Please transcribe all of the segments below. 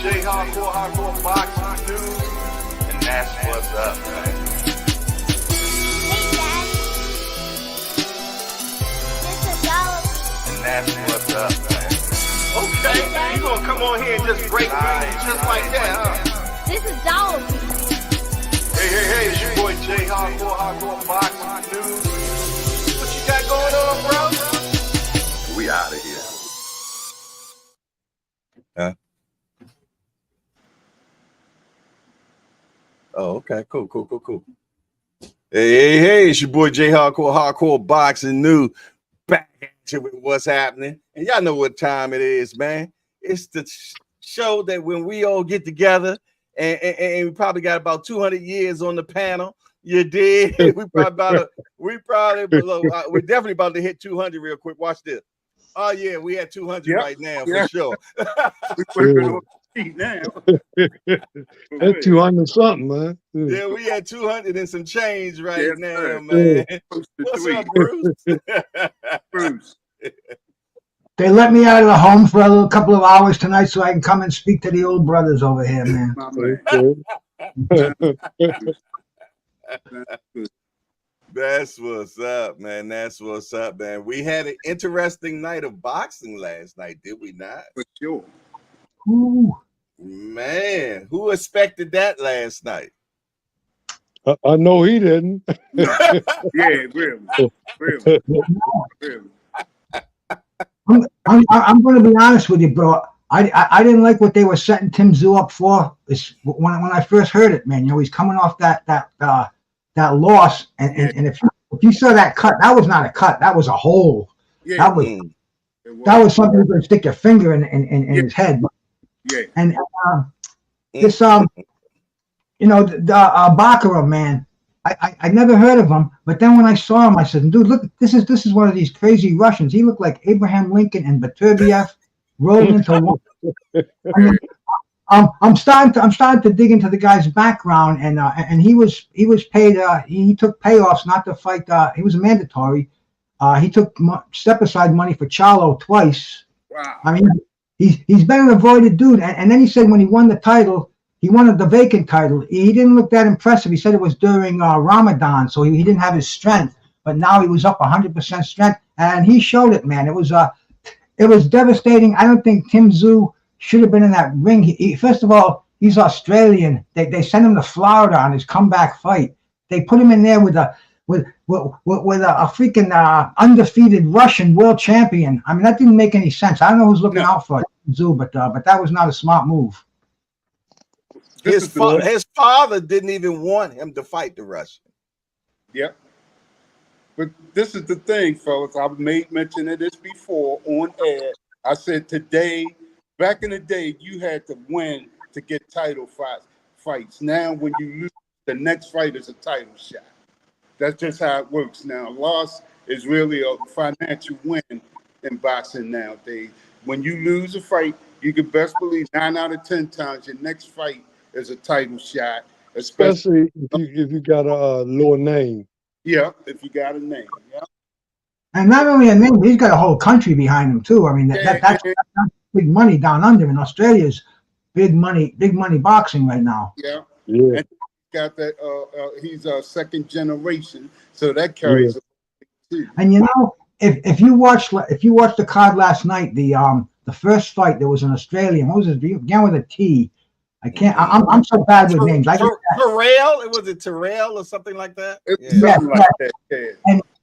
J Hardcore Boxing News, and that's what's up, man. And that's what's up, man. Okay, you gonna come on here and just break news just like that, huh? This is Dollar. Hey, it's your boy J Hardcore Boxing News. What you got going on, bro? We out of here. Huh? Oh, okay, cool. Hey, it's your boy J Hardcore Boxing News. Back at you with what's happening. And y'all know what time it is, man. It's the show that when we all get together and we probably got about 200 years on the panel. You did. We're definitely about to hit 200 real quick. Watch this. Oh yeah, we at 200 right now for sure. Now. That's 200 something, man. Yeah, we at 200 and some change right now, man. What's up, Bruce? Bruce. They let me out of the home for a couple of hours tonight so I can come and speak to the old brothers over here, man. That's what's up, man. That's what's up, man. We had an interesting night of boxing last night, did we not? For sure. Ooh. Man, who expected that last night? I know he didn't. Yeah, really. I'm going to be honest with you, bro. I didn't like what they were setting Tim Tszyu up for. When I first heard it, man. You know, he's coming off that loss, and if you saw that cut, that was not a cut. That was a hole. Yeah, that was something you could stick your finger in his head. Yeah. And this you know, the Baccarat, man. I never heard of him, but then when I saw him, I said, "Dude, look! This is one of these crazy Russians. He looked like Abraham Lincoln and Baturbiev rolled into one." I mean, I'm starting to dig into the guy's background, and he was paid. He took payoffs not to fight. He was a mandatory. He took step aside money for Charlo twice. Wow. I mean, he's been an avoided dude, and then he said when he won the title. He wanted the vacant title. He didn't look that impressive. He said it was during Ramadan, so he didn't have his strength. But now he was up 100% strength, and he showed it, man. It was devastating. I don't think Tim Tszyu should have been in that ring. First of all, he's Australian. They sent him to Florida on his comeback fight. They put him in there with a freaking undefeated Russian world champion. I mean, that didn't make any sense. I don't know who's looking out for Tszyu, but that was not a smart move. His father didn't even want him to fight the Russian. Yep. But this is the thing, fellas. I've made mention of this before on air. I said today, back in the day, you had to win to get title fights. Now, when you lose, the next fight is a title shot. That's just how it works now. A loss is really a financial win in boxing nowadays. When you lose a fight, you can best believe 9 out of 10 times your next fight is a title shot, especially if you got a lower name. Yeah, if you got a name. Yeah. And not only a name, he's got a whole country behind him too. I mean, that's big money down under in Australia's big money boxing right now. Yeah. And he's got that. He's a second generation, so that carries. And you know, if you watched the card last night, the first fight, there was an Australian. What was it? Began with a T. I can't. I'm so bad with names. Terrell? Was it Terrell or something like that?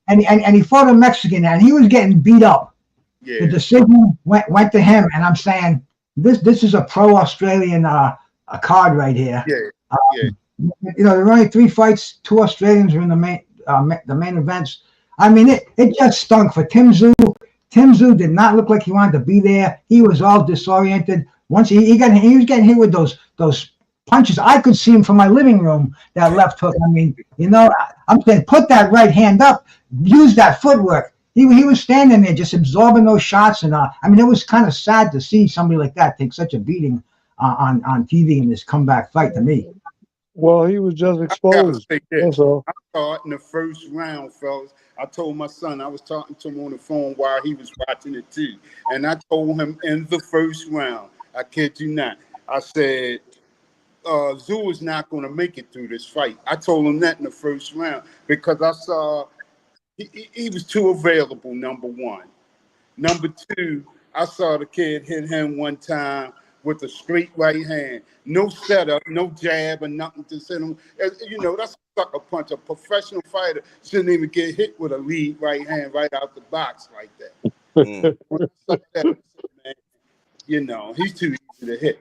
And he fought a Mexican, and he was getting beat up. Yeah. The decision went to him, and I'm saying this is a pro-Australian a card right here. Yeah. You know, there were only 3 fights. 2 Australians were in the main events. I mean, it just stunk for Tim Tszyu. Tim Tszyu did not look like he wanted to be there. He was all disoriented. Once he was getting hit with those punches. I could see him from my living room, that left hook. I mean, you know, I'm saying put that right hand up, use that footwork. He was standing there just absorbing those shots, and I mean, it was kind of sad to see somebody like that take such a beating on TV in this comeback fight to me. Well, he was just exposed. That's all. I thought in the first round, fellas, I told my son, I was talking to him on the phone while he was watching it too, and I told him in the first round, I kid you not, I said, Zoo is not going to make it through this fight. I told him that in the first round because I saw he was too available, number one. Number two, I saw the kid hit him one time with a straight right hand. No setup, no jab, or nothing to send him. You know, that's a sucker punch. A professional fighter shouldn't even get hit with a lead right hand right out the box like that. Mm. When I saw that, I said, man, you know, he's too easy to hit.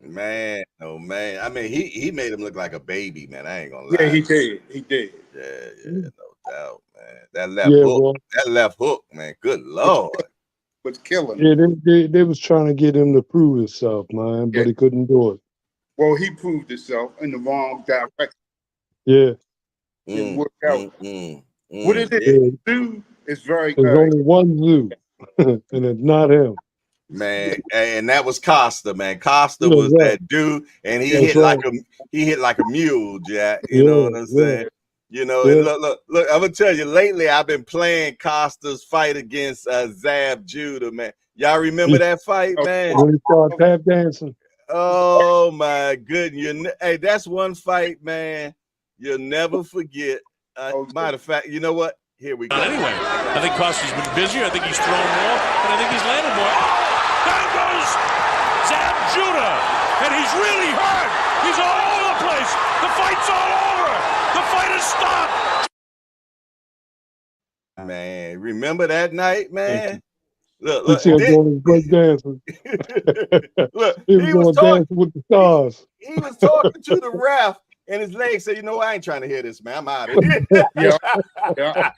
Man, oh man. I mean, he made him look like a baby, man. I ain't gonna Yeah, lie. he did. He did. Yeah, no doubt, man. Well, That left hook, man. Good Lord. Was killing yeah, him. they was trying to get him to prove himself, man, Yeah. but he couldn't do it. Well, he proved himself in the wrong direction. Yeah, Didn't work out. What it Yeah, is, Zoo is very there's good. only one Zoo, and it's not him. man. And that was Costa, man. Costa Yeah, was right. that dude, and he That's hit right. like a mule, Jack. You know Yeah, what I'm yeah, saying? You know, yeah. and look, I'm gonna tell you, lately I've been playing Costa's fight against Zab Judah, man. Y'all remember that fight, man? When he started tap dancing. Oh my goodness. Hey, that's one fight, man. You'll never forget. Matter of fact, you know what? Here we go. Anyway, I think Costa's been busier. I think he's thrown more, and I think he's landed more. Oh, there goes Zab Judah, and he's really hurt. He's all over the place. The fight's all over. The fight has stopped. Man, remember that night, man? He Look, still doing his break dancing. look, He was doing Dancing with the Stars. He was talking to the ref, and his leg said, "You know, I ain't trying to hear this, man. I'm out of here." Yeah.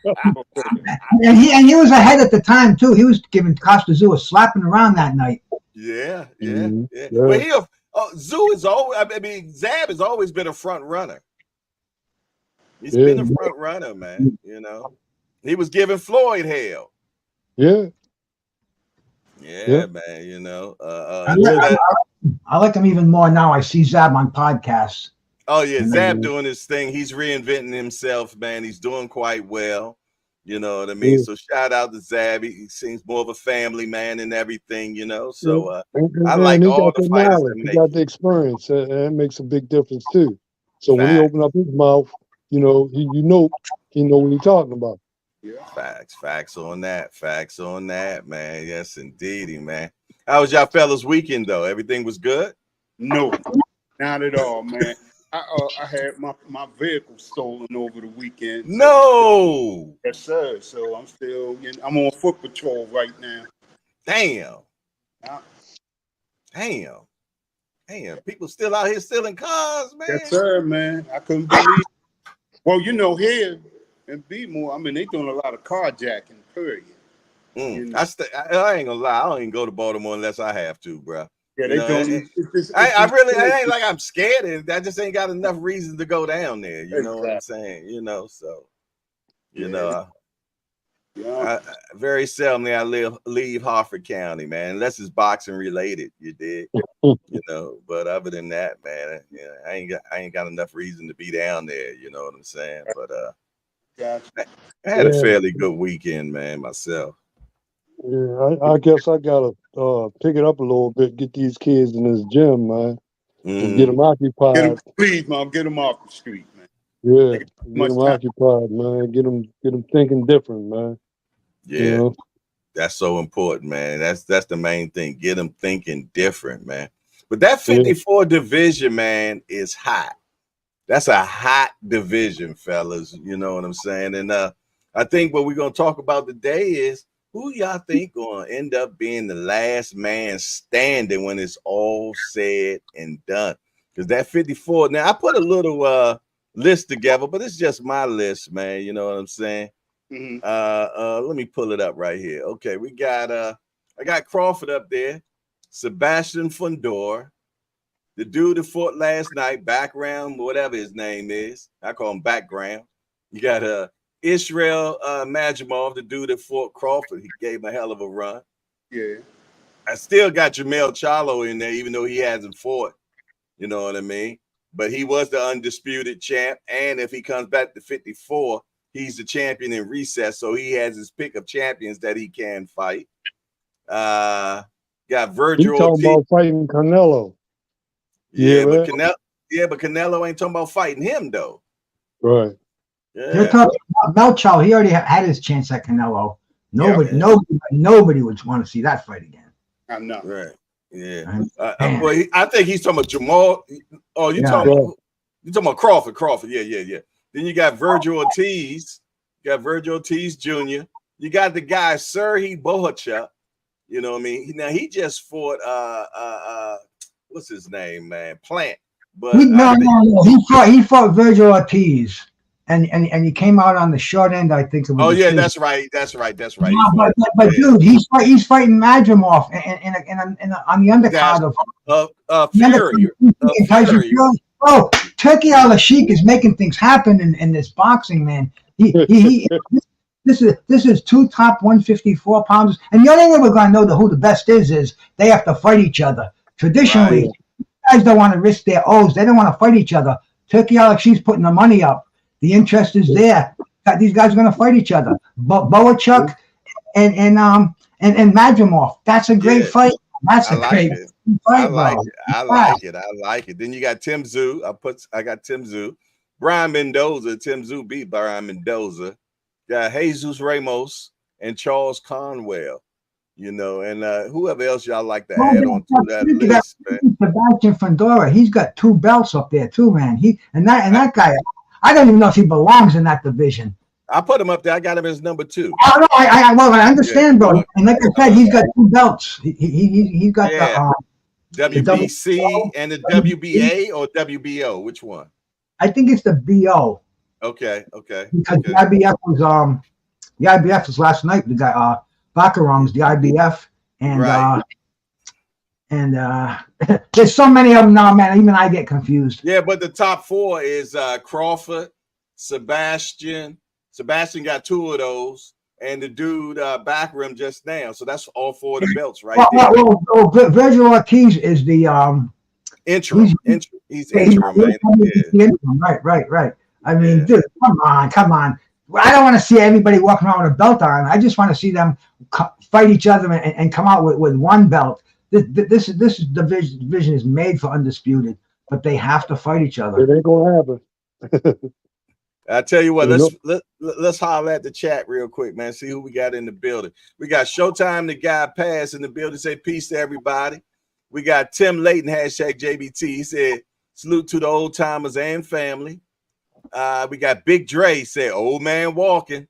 And he was ahead at the time too. He was giving Costa Zoo a slapping around that night. Yeah. Mhm. Yeah. Well, Zoo is always. I mean, Zab has always been a front runner. He's been a front runner, man. You know, he was giving Floyd hell. Yeah. Yeah, man. You know, I like him even more now. I see Zab on podcasts. oh yeah, Zab doing his thing. He's reinventing himself, man. He's doing quite well. You know what I mean? So shout out to Zab. He seems more of a family man and everything, you know. So I like he all got the the fighters knowledge. that He make got it. the experience. And that makes a big difference too. So when he Facts. opened up his mouth, he know what he's talking about. Yeah. Facts on that, man. Yes, indeedy, man. How was y'all fellas' weekend though? Everything was good? No, not at all, man. I had my vehicle stolen over the weekend. So, No. yes, sir. So I'm on foot patrol right now. Damn. Yeah. Damn. People still out here stealing cars, man. Yes, sir, man. I couldn't believe. Well, you know, here in Beatmore, I mean, they doing a lot of carjacking. Period. You know? I ain't gonna lie. I don't even go to Baltimore unless I have to, bro. Yeah, You they know, doing. I ain't like I'm scared. I just ain't got enough reason to go down there. You know what I'm saying? You know, so you know, I very seldomly I leave Harford County, man, unless it's boxing related. You did, you know. But other than that, man, I ain't got enough reason to be down there. You know what I'm saying? But Gotcha. I had a fairly good weekend, man, myself. Yeah, I guess I gotta pick it up a little bit, get these kids in this gym, man, and get them occupied. Please, Mom, get them off the street, man. Yeah, get them occupied, man. Get them thinking different, man. Yeah, you know? That's so important, man. That's the main thing. Get them thinking different, man. But that 54 division, man, is hot. That's a hot division, fellas. You know what I'm saying? And I think what we're gonna talk about today is who y'all think gonna end up being the last man standing when it's all said and done. Because that 54, now I put a little list together, but it's just my list, man. You know what I'm saying? Mm-hmm. Let me pull it up right here. Okay, we got I got Crawford up there, Sebastian Fundora, the dude that fought last night, background, whatever his name is. I call him background. You got Israel Majimov, the dude that fought Crawford. He gave him a hell of a run. Yeah. I still got Jamel Charlo in there, even though he hasn't fought. You know what I mean? But he was the undisputed champ. And if he comes back to 54, he's the champion in recess. So he has his pick of champions that he can fight. Got He Virgil talking Ortiz. about fighting Canelo. Yeah, but man. Canelo ain't talking about fighting him though. Right. They're Yeah. talking about Melchior. He already had his chance at Canelo. Nobody, Yeah. nobody would want to see that fight again. I know. Right. Yeah. Man. Well, I think he's talking about Jamal. Oh, you Yeah. talking about Crawford? Crawford. Yeah. Then you got Virgil Ortiz. You got Virgil Ortiz Jr. You got the guy Serhii Bohachuk. You know what I mean? Now he just fought what's his name, man? Plant. But No. He fought Virgil Ortiz, and he came out on the short end. I think it was. Oh yeah, that's right. Yeah, but dude, he's fighting Madrimov on the undercard of Fury. Tyson Fury. Oh, Turkey Al-Sheikh is making things happen in this boxing, man. This is two top 154 pounders, and the only way we're gonna know who the best is they have to fight each other. Traditionally, guys don't want to risk their O's. They don't want to fight each other. Turkey Al-Sheikh's putting the money up. The interest is there. These guys are going to fight each other. Bohachuk and Madrimov. That's a great fight. That's a great fight, bro. I like it. Then you got Tim Tszyu. I got Tim Tszyu. Brian Mendoza. Tim Tszyu beat Brian Mendoza. Got Jesus Ramos and Charles Conwell. You know, and whoever else y'all like to add on to that list, man. Sebastian Fundora, he's got 2 belts up there too, man. That guy, I don't even know if he belongs in that division. I put him up there. I got him as number 2. Oh, no, I understand, bro. And like I said, he's got 2 belts. He's got the WBC and the WBA or WBO. Which one? I think it's the BO. Okay. Because the IBF was last night. The guy Baccaram's the IBF, and there's so many of them now, man. Even I get confused. Yeah, but the top 4 is Crawford, Sebastian. Sebastian got 2 of those, and the dude Baccaram just now. So that's all 4 of the belts right there. Virgil Ortiz is the interim. He's interim, man. Right. I mean, dude, come on. I don't want to see everybody walking around with a belt on. I just want to see them fight each other and come out with 1 belt. This division is made for undisputed, but they have to fight each other. It ain't gonna happen. I tell you what, let's holler at the chat real quick, man. See who we got in the building. We got Showtime, the guy Pass in the building. Say peace to everybody. We got Tim Layton, #JBT. He said salute to the old timers and family. We got Big Dre said old man walking.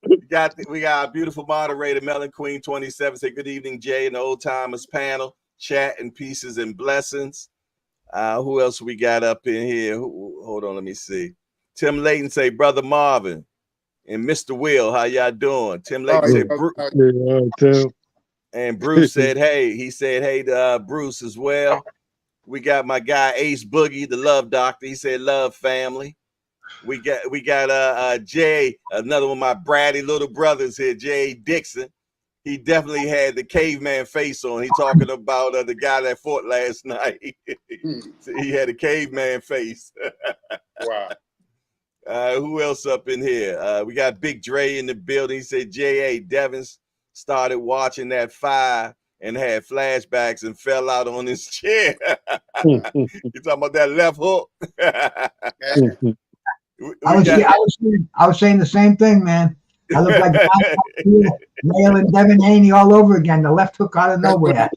we got our beautiful moderator Melon Queen 27 say good evening, Jay, and the old timers panel. Chat and pieces and blessings. Who else we got up in here? Hold on, let me see. Tim Layton say brother Marvin and Mr. Will, how y'all doing? Tim Layton said Bruce. And Bruce said hey. He said hey to Bruce as well. We got my guy Ace Boogie, the Love Doctor. He said love family. We got Jay, another one of my bratty little brothers here, Jay Dixon. He definitely had the caveman face on. He talking about the guy that fought last night. So he had a caveman face. Wow. Who else up in here? We got Big Dre in the building. He said J.A. Devins started watching that 5 and had flashbacks and fell out on his chair. You talking about that left hook? I was saying the same thing, man. I look like Mail and Devin Haney all over again. The left hook out of nowhere.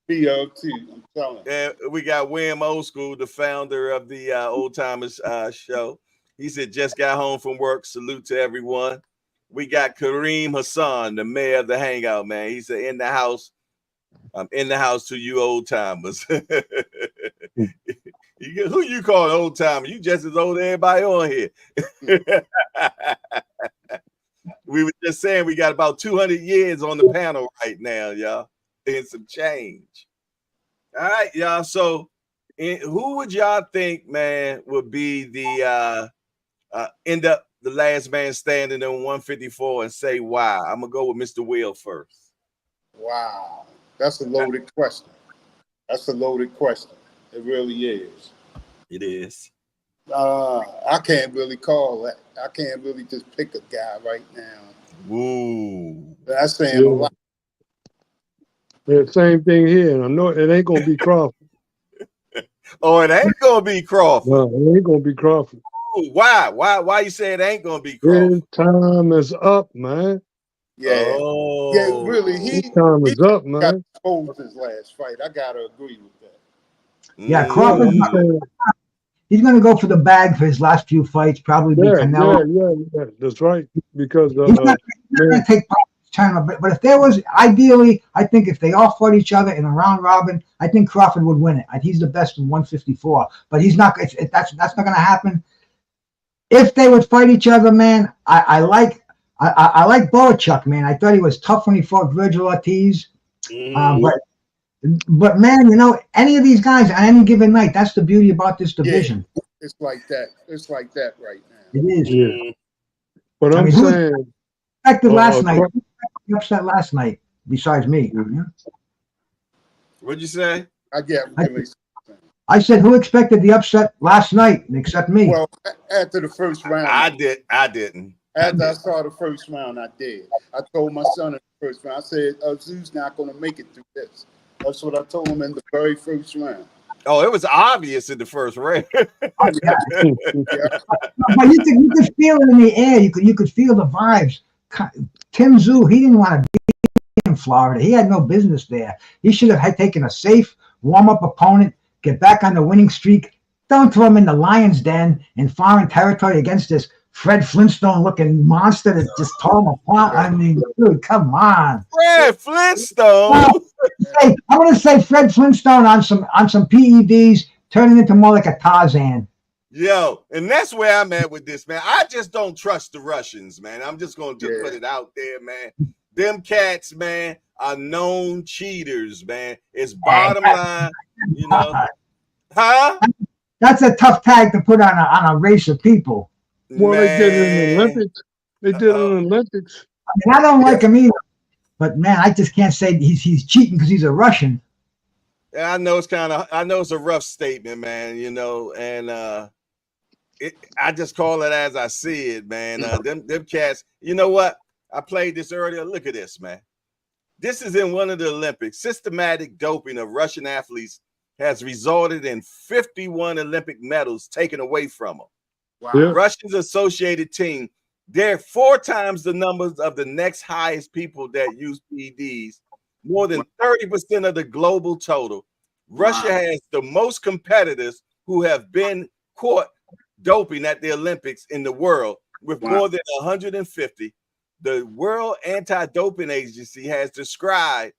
BOT, I'm telling you. And we got William Old School, the founder of the Old Timers show. He said, just got home from work. Salute to everyone. We got Kareem Hassan, the mayor of the Hangout, man. He said, in the house. I'm in the house to you old timers. Who you call an old timer? You just as old as everybody on here. We were just saying we got about 200 years on the panel right now, y'all. And some change. All right, y'all. So who would y'all think, man, would be the end up the last man standing in 154 and say why? I'm going to go with Mr. Will first. Wow. That's a loaded question. It really is. It is. I can't really call that. I can't really just pick a guy right now. Ooh. That's saying a lot. Yeah, same thing here. And I know it ain't gonna be Crawford. Oh, it ain't gonna be Crawford. No, it ain't gonna be Crawford. Ooh, why? Why you say it ain't gonna be His Crawford? time is up, man. Yeah. Oh, Yeah, really. His time He is up, got man. exposed his last fight. I gotta agree with that. Yeah, Yeah, Crawford. I'm saying, He's going to go for the bag for his last few fights. Probably be Canelo. yeah. That's right. Because He's not going man, to take part in this tournament. But if there was, ideally, I think if they all fought each other in a round robin, I think Crawford would win it. He's the best in 154. But he's not. That's not going to happen. If they would fight each other, man, I like Boachuk, man. I thought he was tough when he fought Virgil Ortiz. But man, any of these guys on any given night, that's the beauty about this division. Yeah, it's like that. It's like that right now. It is. yeah. But I I'm mean, saying, expected last night? Who upset last night besides me? What'd you say? I get I said, who expected the upset last night except me? Well, after the first round, I didn't. After I saw the first round, I did. I told my son in the first round, I said, Zoo's not going to make it through this. That's what I told him in the very first round. Oh, it was obvious in the first round. Yeah. But you could feel it in the air. You could feel the vibes. Tim Tszyu, he didn't want to be in Florida. He had no business there. He should have taken a safe, warm-up opponent, get back on the winning streak. Don't throw him in the lion's den in foreign territory against this Fred Flintstone-looking monster that just tore him apart. I mean, dude, come on. Fred Flintstone. I'm going to say Fred Flintstone on some PEDs, turning into more like a Tarzan. Yo, and that's where I'm at with this, man. I just don't trust the Russians, man. I'm just going to put it out there, man. Them cats, man, are known cheaters, man. It's bottom line, Huh? That's a tough tag to put on a race of people. Well, they did it in the Olympics. They did it in the Olympics. I mean, I don't like him either. But man, I just can't say he's cheating because he's a Russian. Yeah, I know it's a rough statement, man, and I just call it as I see it, man. Them cats, you know what? I played this earlier. Look at this, man. This is in one of the Olympics. Systematic doping of Russian athletes has resulted in 51 Olympic medals taken away from them. Wow. Yeah. Russians associated team, they're 4 times the numbers of the next highest people that use PEDs, more than 30% of the global total. Russia has the most competitors who have been caught doping at the Olympics in the world, with more than 150. The World Anti-Doping Agency has described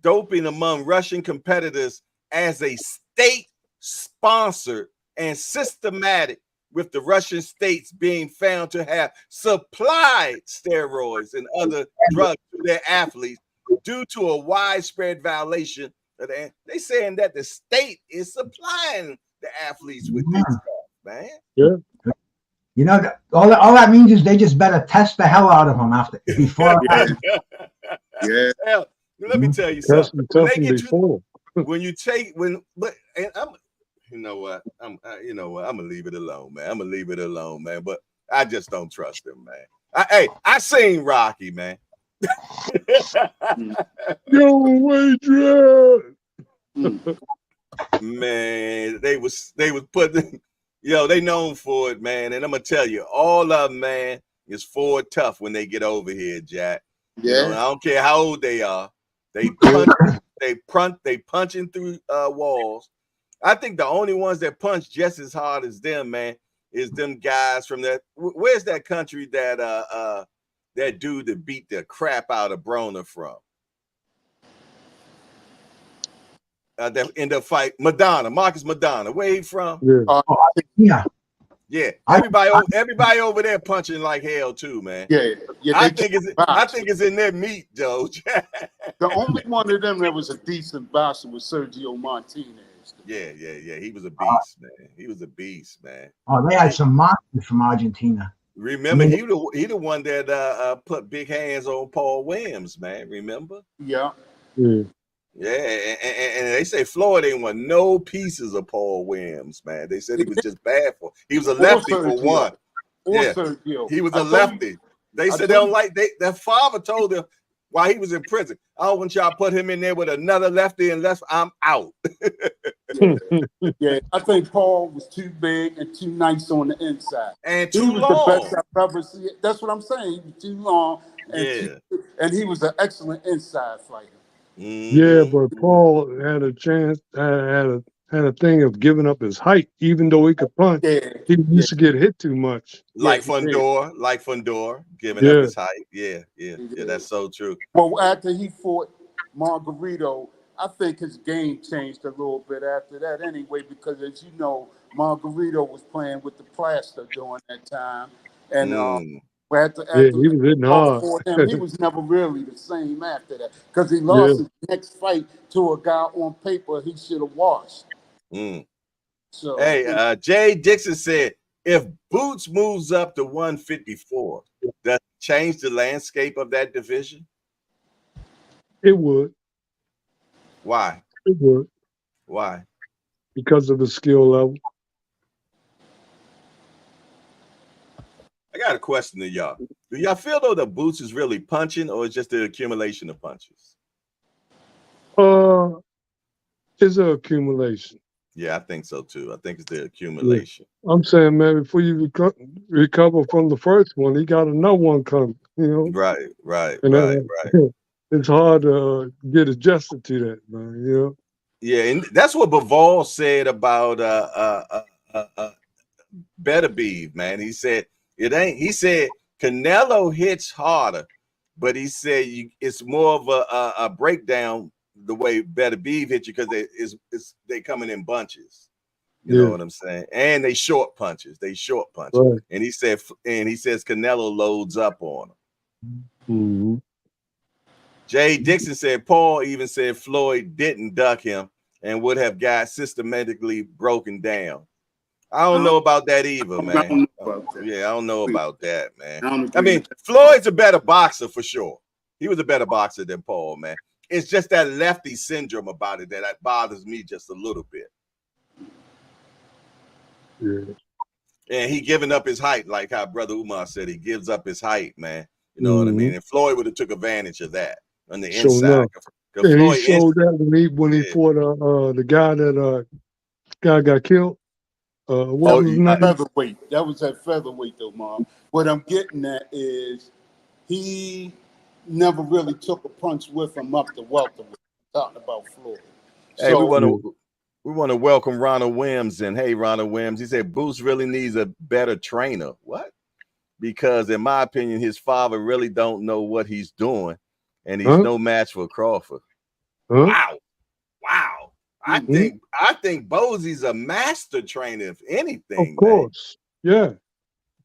doping among Russian competitors as a state-sponsored and systematic, with the Russian states being found to have supplied steroids and other drugs to their athletes due to a widespread violation. They saying that the state is supplying the athletes with this stuff, man. Yeah. All that means is they just better test the hell out of them before. Hell, let me tell you something. You know what? I'm gonna leave it alone, man. But I just don't trust him, man. I seen Rocky, man. Yo, Adrian. Man, they was putting, they known for it, man. And I'm gonna tell you, all of them, man, is forward tough when they get over here, Jack. Yeah. I don't care how old they are. They punching through walls. I think the only ones that punch just as hard as them, man, is them guys from that. Where's that country that that dude that beat the crap out of Broner from? That end up fight Marcus Madonna. Where he from? Yeah. Everybody over there punching like hell too, man. Yeah. I think it's in their meat, Joe. The only one of them that was a decent boxer was Sergio Martinez. Yeah. He was a beast, man. He was a beast, man. Oh, they had some monsters from Argentina. Remember, he the one that put big hands on Paul Williams, man. Remember? Yeah. Yeah, and they say Floyd ain't want no pieces of Paul Williams, man. They said he was just bad for. He was a lefty for one. Sergio. He was a lefty. They said they don't like. Their father told them while he was in prison. I don't want y'all to put him in there with another lefty unless I'm out. Yeah, I think Paul was too big and too nice on the inside. And He too was long. the best I've ever seen. That's what I'm saying. He was too long and and he was an excellent inside fighter. Yeah, but Paul had a chance, had a thing of giving up his height, even though he could punch. Yeah, He used to get hit too much. Like Fundor, giving up his height. Yeah, that's so true. Well, after he fought Margarito, I think his game changed a little bit after that anyway, because as you know, Margarito was playing with the plaster during that time. And after he was hitting hard. fought him, he was never really the same after that, because he lost his next fight to a guy on paper he should have washed. So, hey, Jay Dixon said, if Boots moves up to 154, does it change the landscape of that division? It would. Why? It would. Why? Because of the skill level. I got a question to y'all. Do y'all feel though that Boots is really punching, or is just the accumulation of punches? It's an accumulation. Yeah, I think so too. I think it's the accumulation. Yeah. I'm saying, man, before you recover from the first one, he got another one coming. You know. Right. It's hard to get adjusted to that, man. You know. Yeah, and that's what Bivol said about Beterbiev, man. He said it ain't. He said Canelo hits harder, but he said it's more of a breakdown the way Beterbiev hit you, because they coming in bunches. You know what I'm saying? And they short punches. Right. And he says Canelo loads up on them. Mm-hmm. Jay Dixon said Paul even said Floyd didn't duck him and would have got systematically broken down. I don't know about that either, man. I don't know about that, man. I mean, Floyd's a better boxer for sure. He was a better boxer than Paul, man. It's just that lefty syndrome about it that bothers me just a little bit. Yeah. And he giving up his height, like how Brother Umar said, he gives up his height, man. You know what I mean? And Floyd would have took advantage of that on the inside. And Floyd he showed that when he fought the guy that got killed. What was his name? Featherweight. That was at featherweight, though, Mom. What I'm getting at is he never really took a punch with him up to welterweight. Talking about Floyd. Hey, so, we want to welcome Ronald Williams in. Hey, Ronald Williams. He said Boots really needs a better trainer. What? Because in my opinion, his father really don't know what he's doing, and he's no match for Crawford. Wow. I think Bosey's a master trainer, if anything. Of course. Man.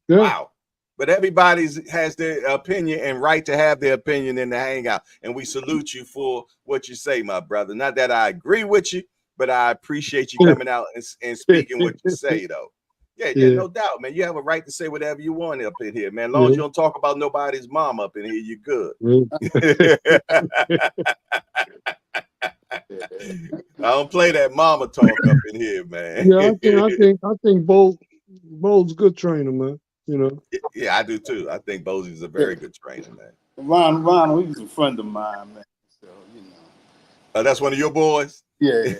Yeah. Wow. But everybody has their opinion and right to have their opinion in the hangout. And we salute you for what you say, my brother. Not that I agree with you, but I appreciate you coming out and speaking what you say, though. Yeah, no doubt, man. You have a right to say whatever you want up in here, man. As long as you don't talk about nobody's mom up in here, you're good. I don't play that mama talk up in here, man. Yeah, I think Bo's a good trainer, man. You know. Yeah, I do too. I think Bosey's a very good trainer, man. Ron, he was a friend of mine, man. So you know. That's one of your boys. Yeah.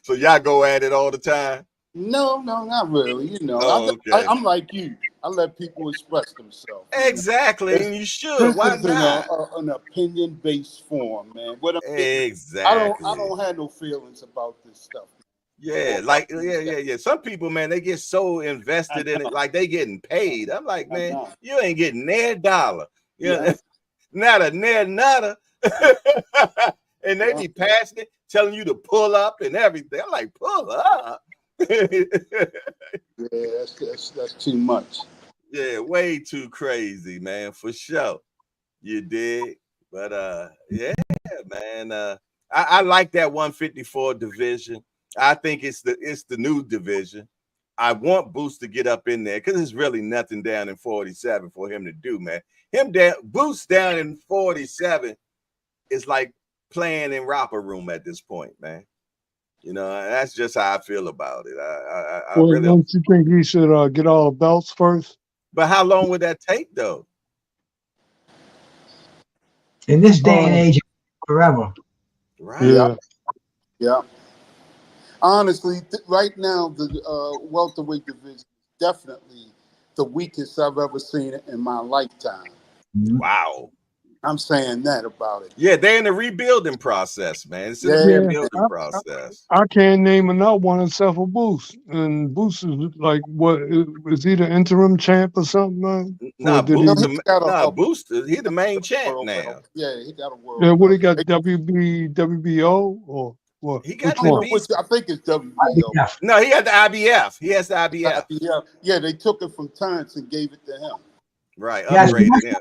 So y'all go at it all the time. No, not really. You know, I'm like you. I let people express themselves. Exactly, and you should. Why not? An opinion-based form, man. Exactly. I don't have no feelings about this stuff. Yeah, Some people, man, they get so invested in it, like they getting paid. I'm like, man, you ain't getting near $1. Nada, near nada. And they be passing it, telling you to pull up and everything. I'm like, pull up. That's too much. Yeah, way too crazy, man, for sure. You did, but man. I like that 154 division. I think it's the new division. I want Boots to get up in there because there's really nothing down in 47 for him to do, man. Boots down in 47 is like playing in romper room at this point, man. You know, that's just how I feel about it. Don't you think he should get all the belts first? But how long would that take, though? In this day and age, forever. Right. Yeah. Yeah. Honestly, right now the welterweight division is definitely the weakest I've ever seen it in my lifetime. Wow. I'm saying that about it. Yeah, they're in the rebuilding process, man. It's in the Yeah. rebuilding process. I can't name another one except for Boost. And Boost is like, what, is he the interim champ or something, man? Nah, Or did No, Booster. he's got Nah, Booster. He the main champ world now. belt. Yeah, he got a Yeah, world what he belt. got, WBO or what? He got Which the one? beast. I think it's WBO. Yeah. No, he got the IBF. He has the IBF. Yeah, they took it from Tymers and gave it to him. Right, Yes, upgraded him.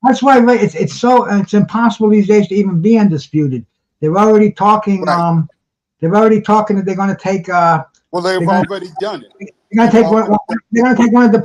that's why it's impossible these days to even be undisputed. They're already talking. Right. They're already talking that they're going to take. Well, they've already done it. They're going to take one. They're going to take one of the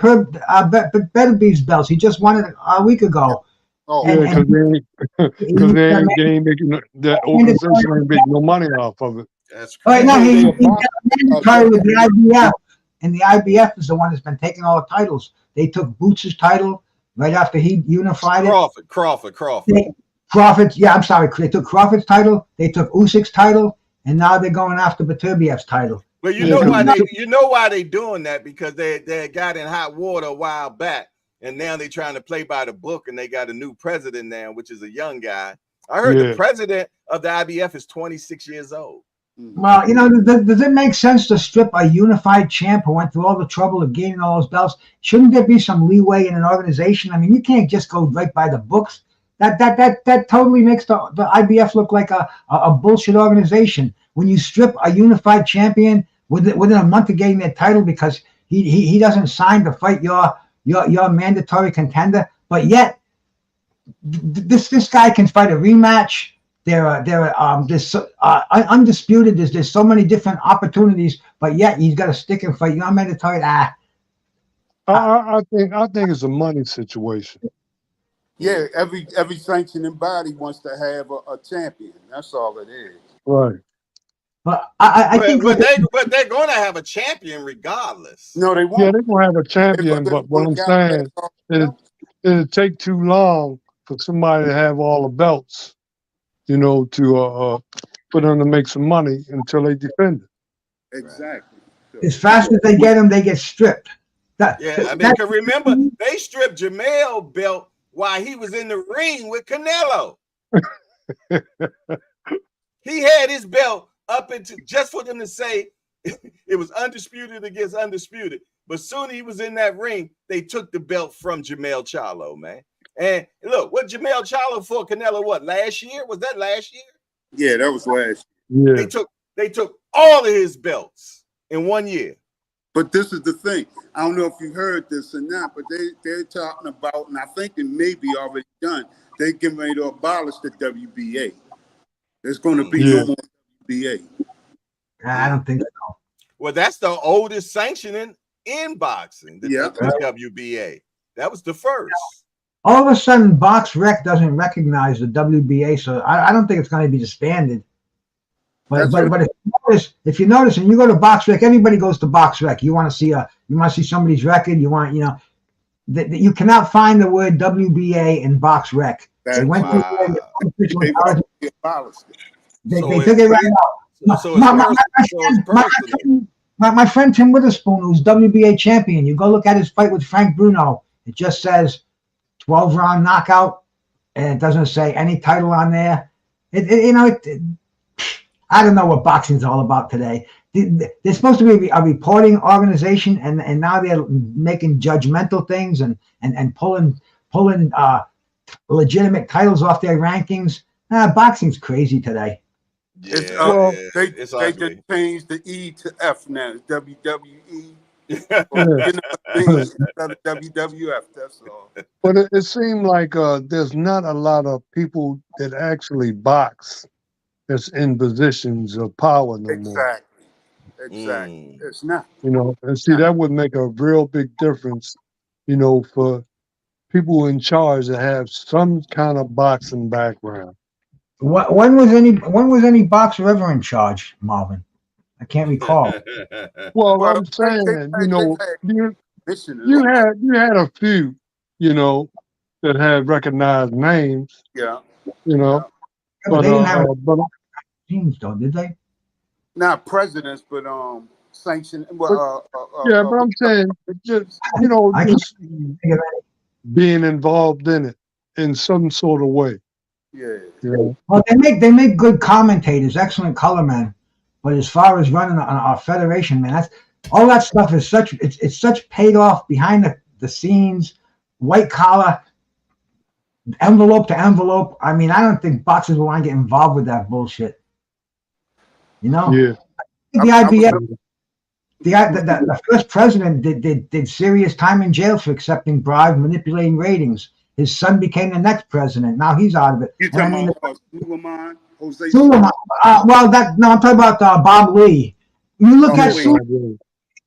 Betterbees belts. He just won it a week ago. Oh, Yeah, because He- they ain't making that organization ain't making no money off of it. That's Right crazy. now, They he's bought- mandatory with the IBF, and the IBF is the one that's been taking all the titles. They took Boots' title right after he unified it. Crawford. Crawford's, yeah, I'm sorry. They took Crawford's title. They took Usyk's title, and now they're going after Beterbiev's title. But you Yeah, know why because- they doing that, because they got in hot water a while back, and now they're trying to play by the book, and they got a new president now, which is a young guy. I heard the president of the IBF is 26 years old. Well, does it make sense to strip a unified champ who went through all the trouble of gaining all those belts? Shouldn't there be some leeway in an organization? I mean, you can't just go right by the books. That totally makes the IBF look like a bullshit organization. When you strip a unified champion within a month of getting their title because he doesn't sign to fight your mandatory contender, but yet this guy can fight a rematch. There's undisputed. There's so many different opportunities, but yet he's got to stick and fight. Mandatory. I think it's a money situation. Yeah, every sanctioning body wants to have a champion. That's all it is. Right. But I think they're going to have a champion regardless. No, they won't. Yeah, they're gonna have a champion, but what I'm saying is it'll take too long for somebody to have all the belts, to for them to make some money until they defend it. Exactly. As fast as they get them, they get stripped. Because remember, they stripped Jamel belt while he was in the ring with Canelo. He had his belt up into just for them to say it was undisputed against undisputed. But soon he was in that ring, they took the belt from Jamel Charlo, man. And look, what Jamel Charlo for Canelo? What, last year? Was that last year? Yeah, that was last year. Yeah. They took all of his belts in 1 year. But this is the thing. I don't know if you heard this or not, but they're talking about, and I think it may be already done, they're getting ready to abolish the WBA. There's going to be no more WBA. I don't think so. Well, that's the oldest sanctioning in boxing, the WBA. That was the first. All of a sudden, BoxRec doesn't recognize the WBA, so I don't think it's going to be disbanded. But if you notice, and you go to BoxRec, everybody goes to BoxRec. You want to see somebody's record. You you cannot find the word WBA in BoxRec. They went to they abolished it. They took it right out. My friend Tim Witherspoon, who's WBA champion, you go look at his fight with Frank Bruno. It just says 12-round knockout, and it doesn't say any title on there. I don't know what boxing's all about today. They're supposed to be a reporting organization, and now they're making judgmental things and pulling legitimate titles off their rankings. Boxing's crazy today. Yeah, they just changed the E to F now. It's WWE. WWF. That's all. But it seemed like there's not a lot of people that actually box that's in positions of power no more. Exactly. It's not. And see, that would make a real big difference, for people in charge that have some kind of boxing background. When was any boxer ever in charge, Marvin? I can't recall. Well, I'm saying, you had a few, that had recognized names. Yeah. you know. Yeah. But they didn't have But teams, though, did they? Not presidents, but sanction. yeah, but I'm saying just just Think of any. being involved in it in some sort of way. Yeah. You know? Well, they make good commentators, excellent color men. But as far as running our federation, man, that's all that stuff is such it's such paid off behind the scenes, white collar, envelope to envelope. I mean, I don't think boxers will want to get involved with that bullshit. You know? Yeah. The IBF, the first president did serious time in jail for accepting bribes, manipulating ratings. His son became the next president. Now he's out of it. You talking about Suleiman? Jose Suleiman. I'm talking about Bob Lee. You look at Suleiman,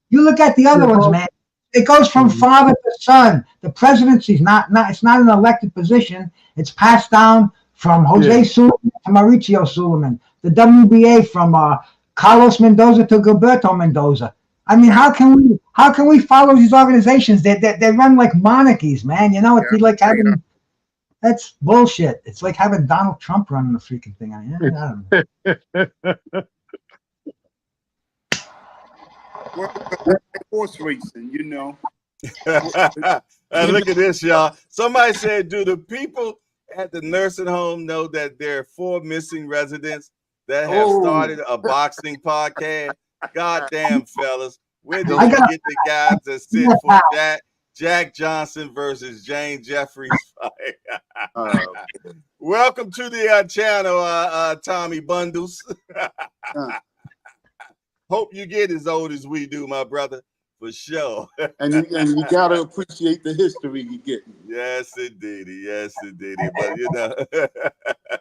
you look at the other ones, man. It goes from father to son. The presidency's it's not an elected position. It's passed down from Jose Suleiman to Mauricio Suleiman. The WBA from Carlos Mendoza to Gilberto Mendoza. I mean, how can we follow these organizations? They run like monarchies, man. You know, it'd be like having that's bullshit. It's like having Donald Trump running the freaking thing. I don't know. horse racing, you know. Look at this, y'all. Somebody said, do the people at the nursing home know that there are 4 missing residents that have started a boxing podcast? Goddamn, fellas. Where did you get the guys to sit for Jack Johnson versus Jane Jeffries fight? Welcome to the channel, Tommy Bundles. Hope you get as old as we do, my brother, for sure. and you gotta appreciate the history you get. Yes, indeedy. Yes, indeedy. But you know,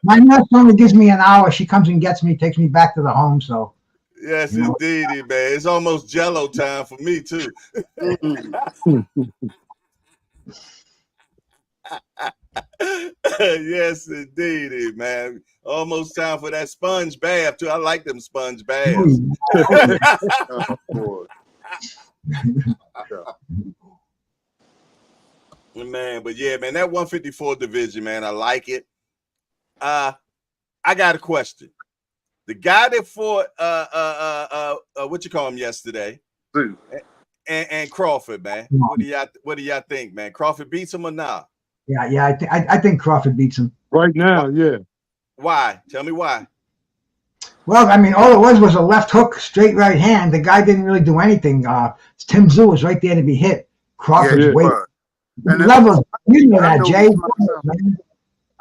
my nurse only gives me an hour. She comes and gets me, takes me back to the home. So. Yes, indeedy, man. It's almost Jello time for me too. Yes, indeedy, man. Almost time for that sponge bath too. I like them sponge baths. Oh, boy. Man, but yeah, man, that 154 division, man, I like it. I got a question. The guy that fought what you call him yesterday, and Crawford, man. What do y'all think, man? Crawford beats him or not? Yeah, I think Crawford beats him right now. Yeah. Why? Tell me why. Well, I mean, all it was a left hook, straight right hand. The guy didn't really do anything. Tim Tszyu was right there to be hit. Crawford's weight levels. You know that, Jay.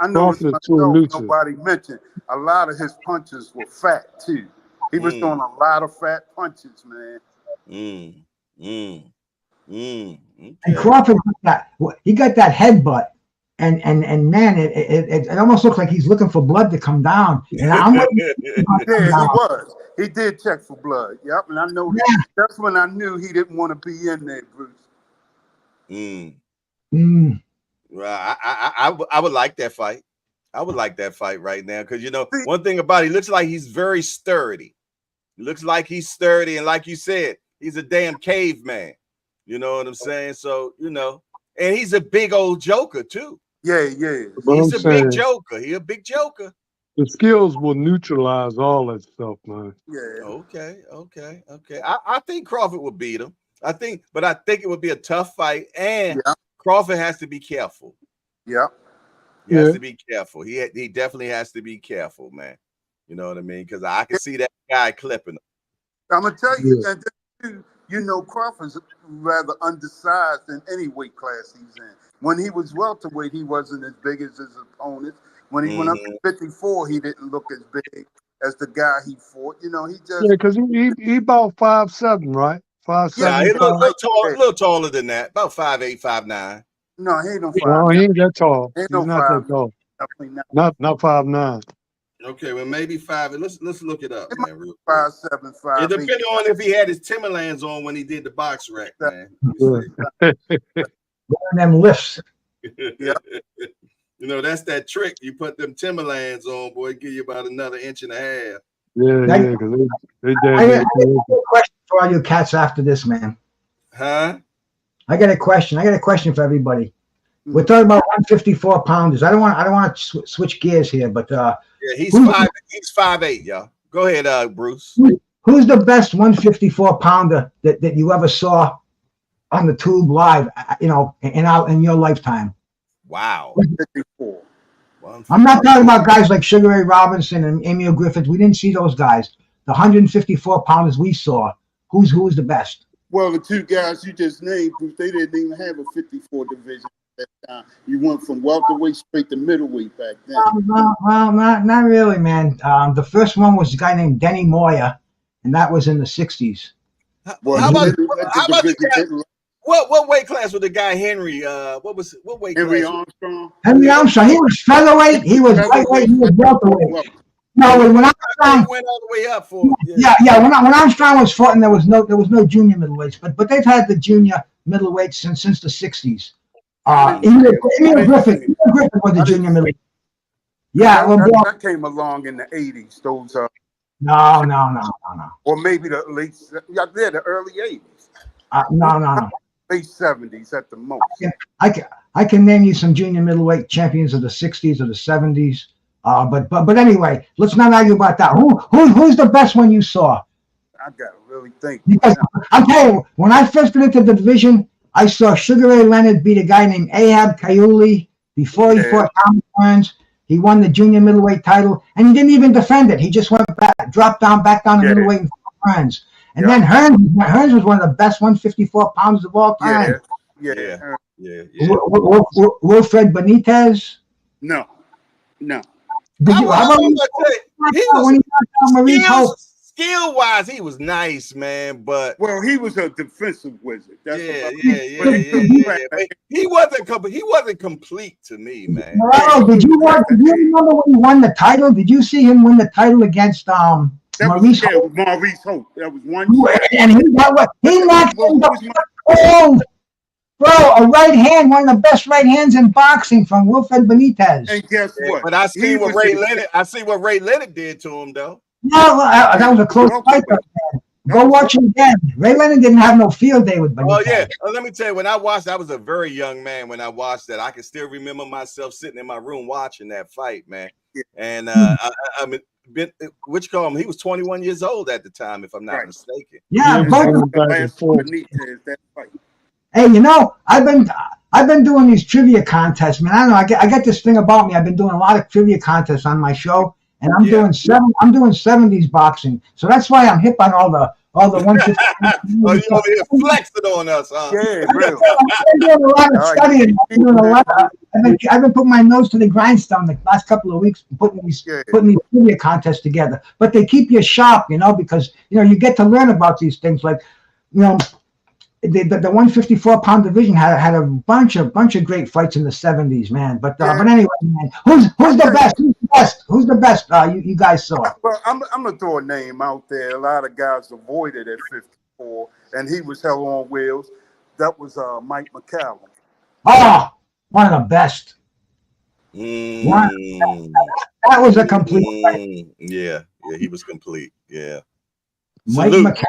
I know nobody mentioned a lot of his punches were fat too. He was throwing a lot of fat punches, man. Okay. And Crawford got that headbutt, and man, it almost looks like he's looking for blood to come down. And I'm he was. He did check for blood. Yep, and I know that's when I knew he didn't want to be in there, Bruce. Well, I would like that fight. I would like that fight right now because you know one thing about it, he looks like he's very sturdy. He looks like he's sturdy, and like you said, he's a damn caveman. You know what I'm saying? So you know, and he's a big old joker too. Yeah. He's a big joker. He's a big joker. The skills will neutralize all that stuff, man. Yeah. Okay. I think Crawford will beat him. I think it would be a tough fight, and Crawford has to be careful. Yeah. He has to be careful. He definitely has to be careful, man. You know what I mean? Because I can see that guy clipping him. I'm gonna tell you, and then, you know, Crawford's rather undersized in any weight class he's in. When he was welterweight, he wasn't as big as his opponents. When he went up to 54, he didn't look as big as the guy he fought. You know, he just because he about 5'7", right? 5'7". Yeah, he a little taller than that, about 5'8", 5'9". No, he ain't no 5'9". No, he ain't that tall. He's not that tall. Not 5'9". Okay, well maybe 5. Let's look it up, man. 5'7", 5'8". It depends on if he had his Timberlands on when he did the box rack, man. One of them lifts. Yeah. You know, that's that trick. You put them Timberlands on, boy, give you about another inch and a half. Yeah, because they I got a question for all you cats after this, man. Huh? I got a question for everybody. We're talking about 154 pounders. I don't want to switch gears here, but yeah, he's 5'8", y'all. Go ahead, Bruce. Who's the best 154 pounder that you ever saw on the tube live? In your lifetime. Wow. 154. I'm not talking about guys like Sugar Ray Robinson and Emil Griffith. We didn't see those guys. The 154 pounders we saw. Who was the best? Well, the two guys you just named, Bruce, they didn't even have a 54 division at that time. You went from welterweight straight to middleweight back then. Well, not really, man. The first one was a guy named Denny Moyer, and that was in the 60s. Well, how about the guy? What weight class was the guy Henry? What weight Henry class? Armstrong? Henry Armstrong. He was featherweight. He was lightweight. He was welterweight. No, when Armstrong went all the way up for yeah. When Armstrong was fighting, there was no junior middleweights, but they've had the junior middleweights since the 60s. Emil Griffith was the junior middleweight. Yeah, that came along in the 80s. Those no. Or maybe the late, the early 80s. No. Late 70s at the most. I can name you some junior middleweight champions of the 60s or the 70s. But anyway, let's not argue about that. Who's the best one you saw? I gotta really think. Because I'll tell you, when I first got into the division, I saw Sugar Ray Leonard beat a guy named Ahab Kayuli before he fought Tommy Burns. He won the junior middleweight title, and he didn't even defend it. He just went back, dropped back down to middleweight and fought Burns. And then Hearns was one of the best 154 pounds of all time. Yeah. Wilfred Benitez? No. Skill-wise, he was nice, man. But he was a defensive wizard. That's He wasn't complete to me, man. Well, did you remember when he won the title? Did you see him win the title against Maurice Hope? Maurice Hope. That was one. And he knocked him cold. Bro, a right hand, one of the best right hands in boxing from Wilfred Benitez. And guess what? But I see what Ray Leonard did to him, though. No, that was a close fight. Go watch it again. Ray Leonard didn't have no field day with Benitez. Oh, yeah. Let me tell you, when I watched, I was a very young man when I watched that. I can still remember myself sitting in my room watching that fight, man. Yeah. And I mean, he was 21 years old at the time, if I'm not mistaken. Yeah, hey, I've been doing these trivia contests, man. I don't know. I get this thing about me. I've been doing a lot of trivia contests on my show, and I'm doing 70s boxing. So that's why I'm hip on all the 150. Oh, you over here flexing on us, huh? Yeah, really. I've been doing a lot of studying. I've been putting my nose to the grindstone the last couple of weeks, putting these trivia contests together. But they keep you sharp, because you get to learn about these things. Like, the 154 pound division had a bunch of great fights in the 70s, man. But anyway, man, who's the best? Who's the best? You guys saw. Well, I'm gonna throw a name out there. A lot of guys avoided at 54, and he was hell on wheels. That was Mike McCallum. Oh, one of the best. That was a complete fight. Yeah, he was complete. Yeah. Mike McCallum.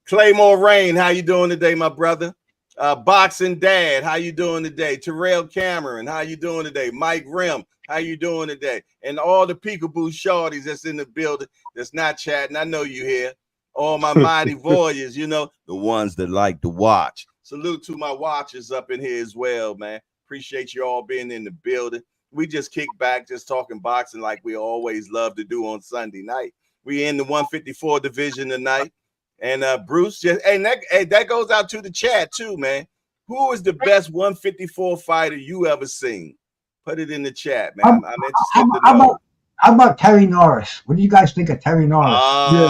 Claymore Rain, how you doing today, my brother? Boxing Dad, how you doing today? Terrell Cameron, how you doing today? Mike Rim, how you doing today? And all the peekaboo shorties that's in the building that's not chatting. I know you here. All my mighty warriors, the ones that like to watch. Salute to my watchers up in here as well, man. Appreciate you all being in the building. We just kick back, just talking boxing like we always love to do on Sunday night. We in the 154 division tonight. And Bruce, that goes out to the chat too, man. Who is the best 154 fighter you ever seen? Put it in the chat, man. I'm interested to know. How about Terry Norris? What do you guys think of Terry Norris? Yeah.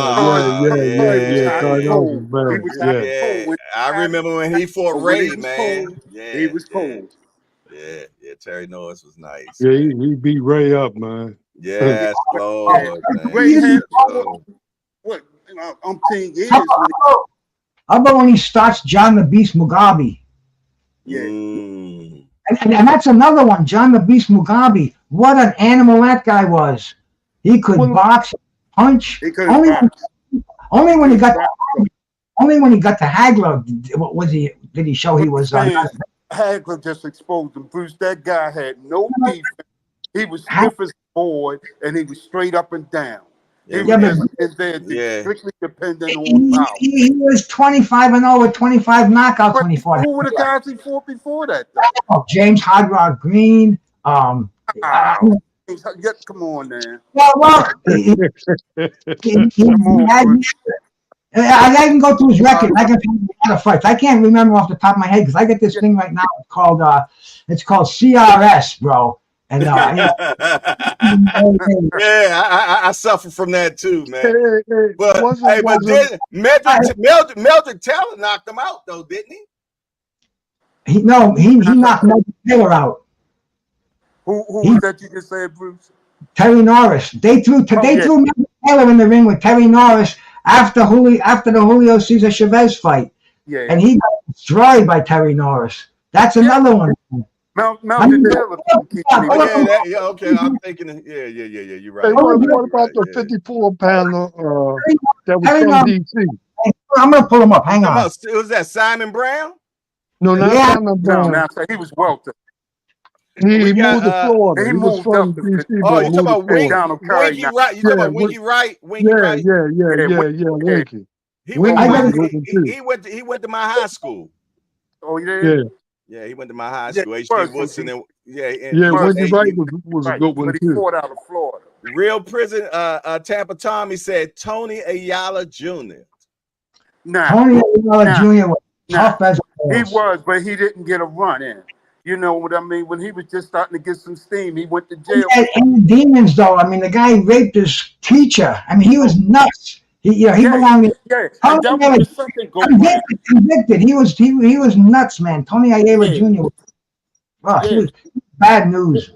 I remember when he fought Ray, man. He was cold. Yeah, Terry Norris was nice. Yeah, he beat Ray up, man. Yes, Lord, man. Ray had what? 10 years. How about when he starts John the Beast Mugabe? Yeah. And that's another one, John the Beast Mugabe. What an animal that guy was. He could box, punch. Only when he got to Hagler did he show he was. Hagler just exposed him. Bruce, that guy had no defense. He was stiff as a board, and he was straight up and down. He was just there, strictly dependent on power. He was 25-0 with 25 knockouts But when he fought. who were the guys he fought before that, though? Oh, James Hard Rock Green. Come on, man. Well, I can go through his record. I can tell you a lot of fights. I can't remember off the top of my head because I get this thing right now. It's called CRS, bro. And yeah, I suffer from that too, man. But then Mildred Taylor knocked him out, though, didn't he? He knocked Mildred Taylor out. Who was that you just said, Bruce? Terry Norris. They threw Mildred Taylor in the ring with Terry Norris after the Julio Cesar Chavez fight. Yeah. And he got destroyed by Terry Norris. That's another one. Mildred Taylor. Okay. I'm thinking. Yeah. You're right. Hey, what about the 54-pounder that was from DC? I'm gonna pull him up. Hang on. Was that Simon Brown? No, not Simon Brown. No, he was welter. He moved to Florida. He was from DC. Oh, you talking about Winky Wright? You talking about Winky Wright? Winky Wright? Yeah, Winky. He went to my high school. Oh, yeah. Yeah, he went to my high school. H.G. Woodson. Winky Wright was a good one too. But he fought out of Florida. Real prison. Tampa Tommy said Tony Ayala Jr. Tony Ayala Jr. was tough as a horse. He was, but he didn't get a run in. You know what I mean? When he was just starting to get some steam, he went to jail. And the demons, though. I mean, the guy raped his teacher. I mean, he was nuts. He belonged in. Yeah, and that was something convicted. He was nuts, man. Tony Ayala Jr. He was bad news.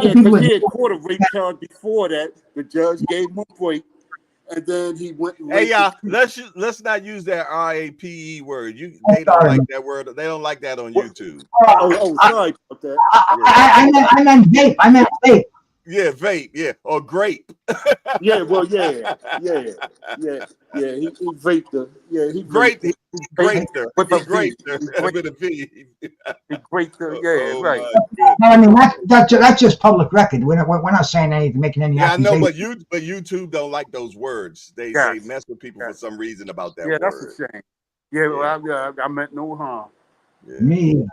He had caught a rape charge before that. The judge gave him a break. And then he went. Hey y'all, let's not use that RAPE word. They don't like that word. They don't like that on YouTube. Sorry about that. I meant vape. I meant vape. Yeah, vape. Yeah, or grape. Yeah. He vaped her. Yeah, he graped her. With a V. With a V. He graped her. Yeah, right. No, I mean that's just public record. We're not saying anything, making any. Yeah, I know, but YouTube don't like those words. They mess with people for some reason about that. Yeah, that's a shame. Yeah, well, I meant no harm. Yeah. Me,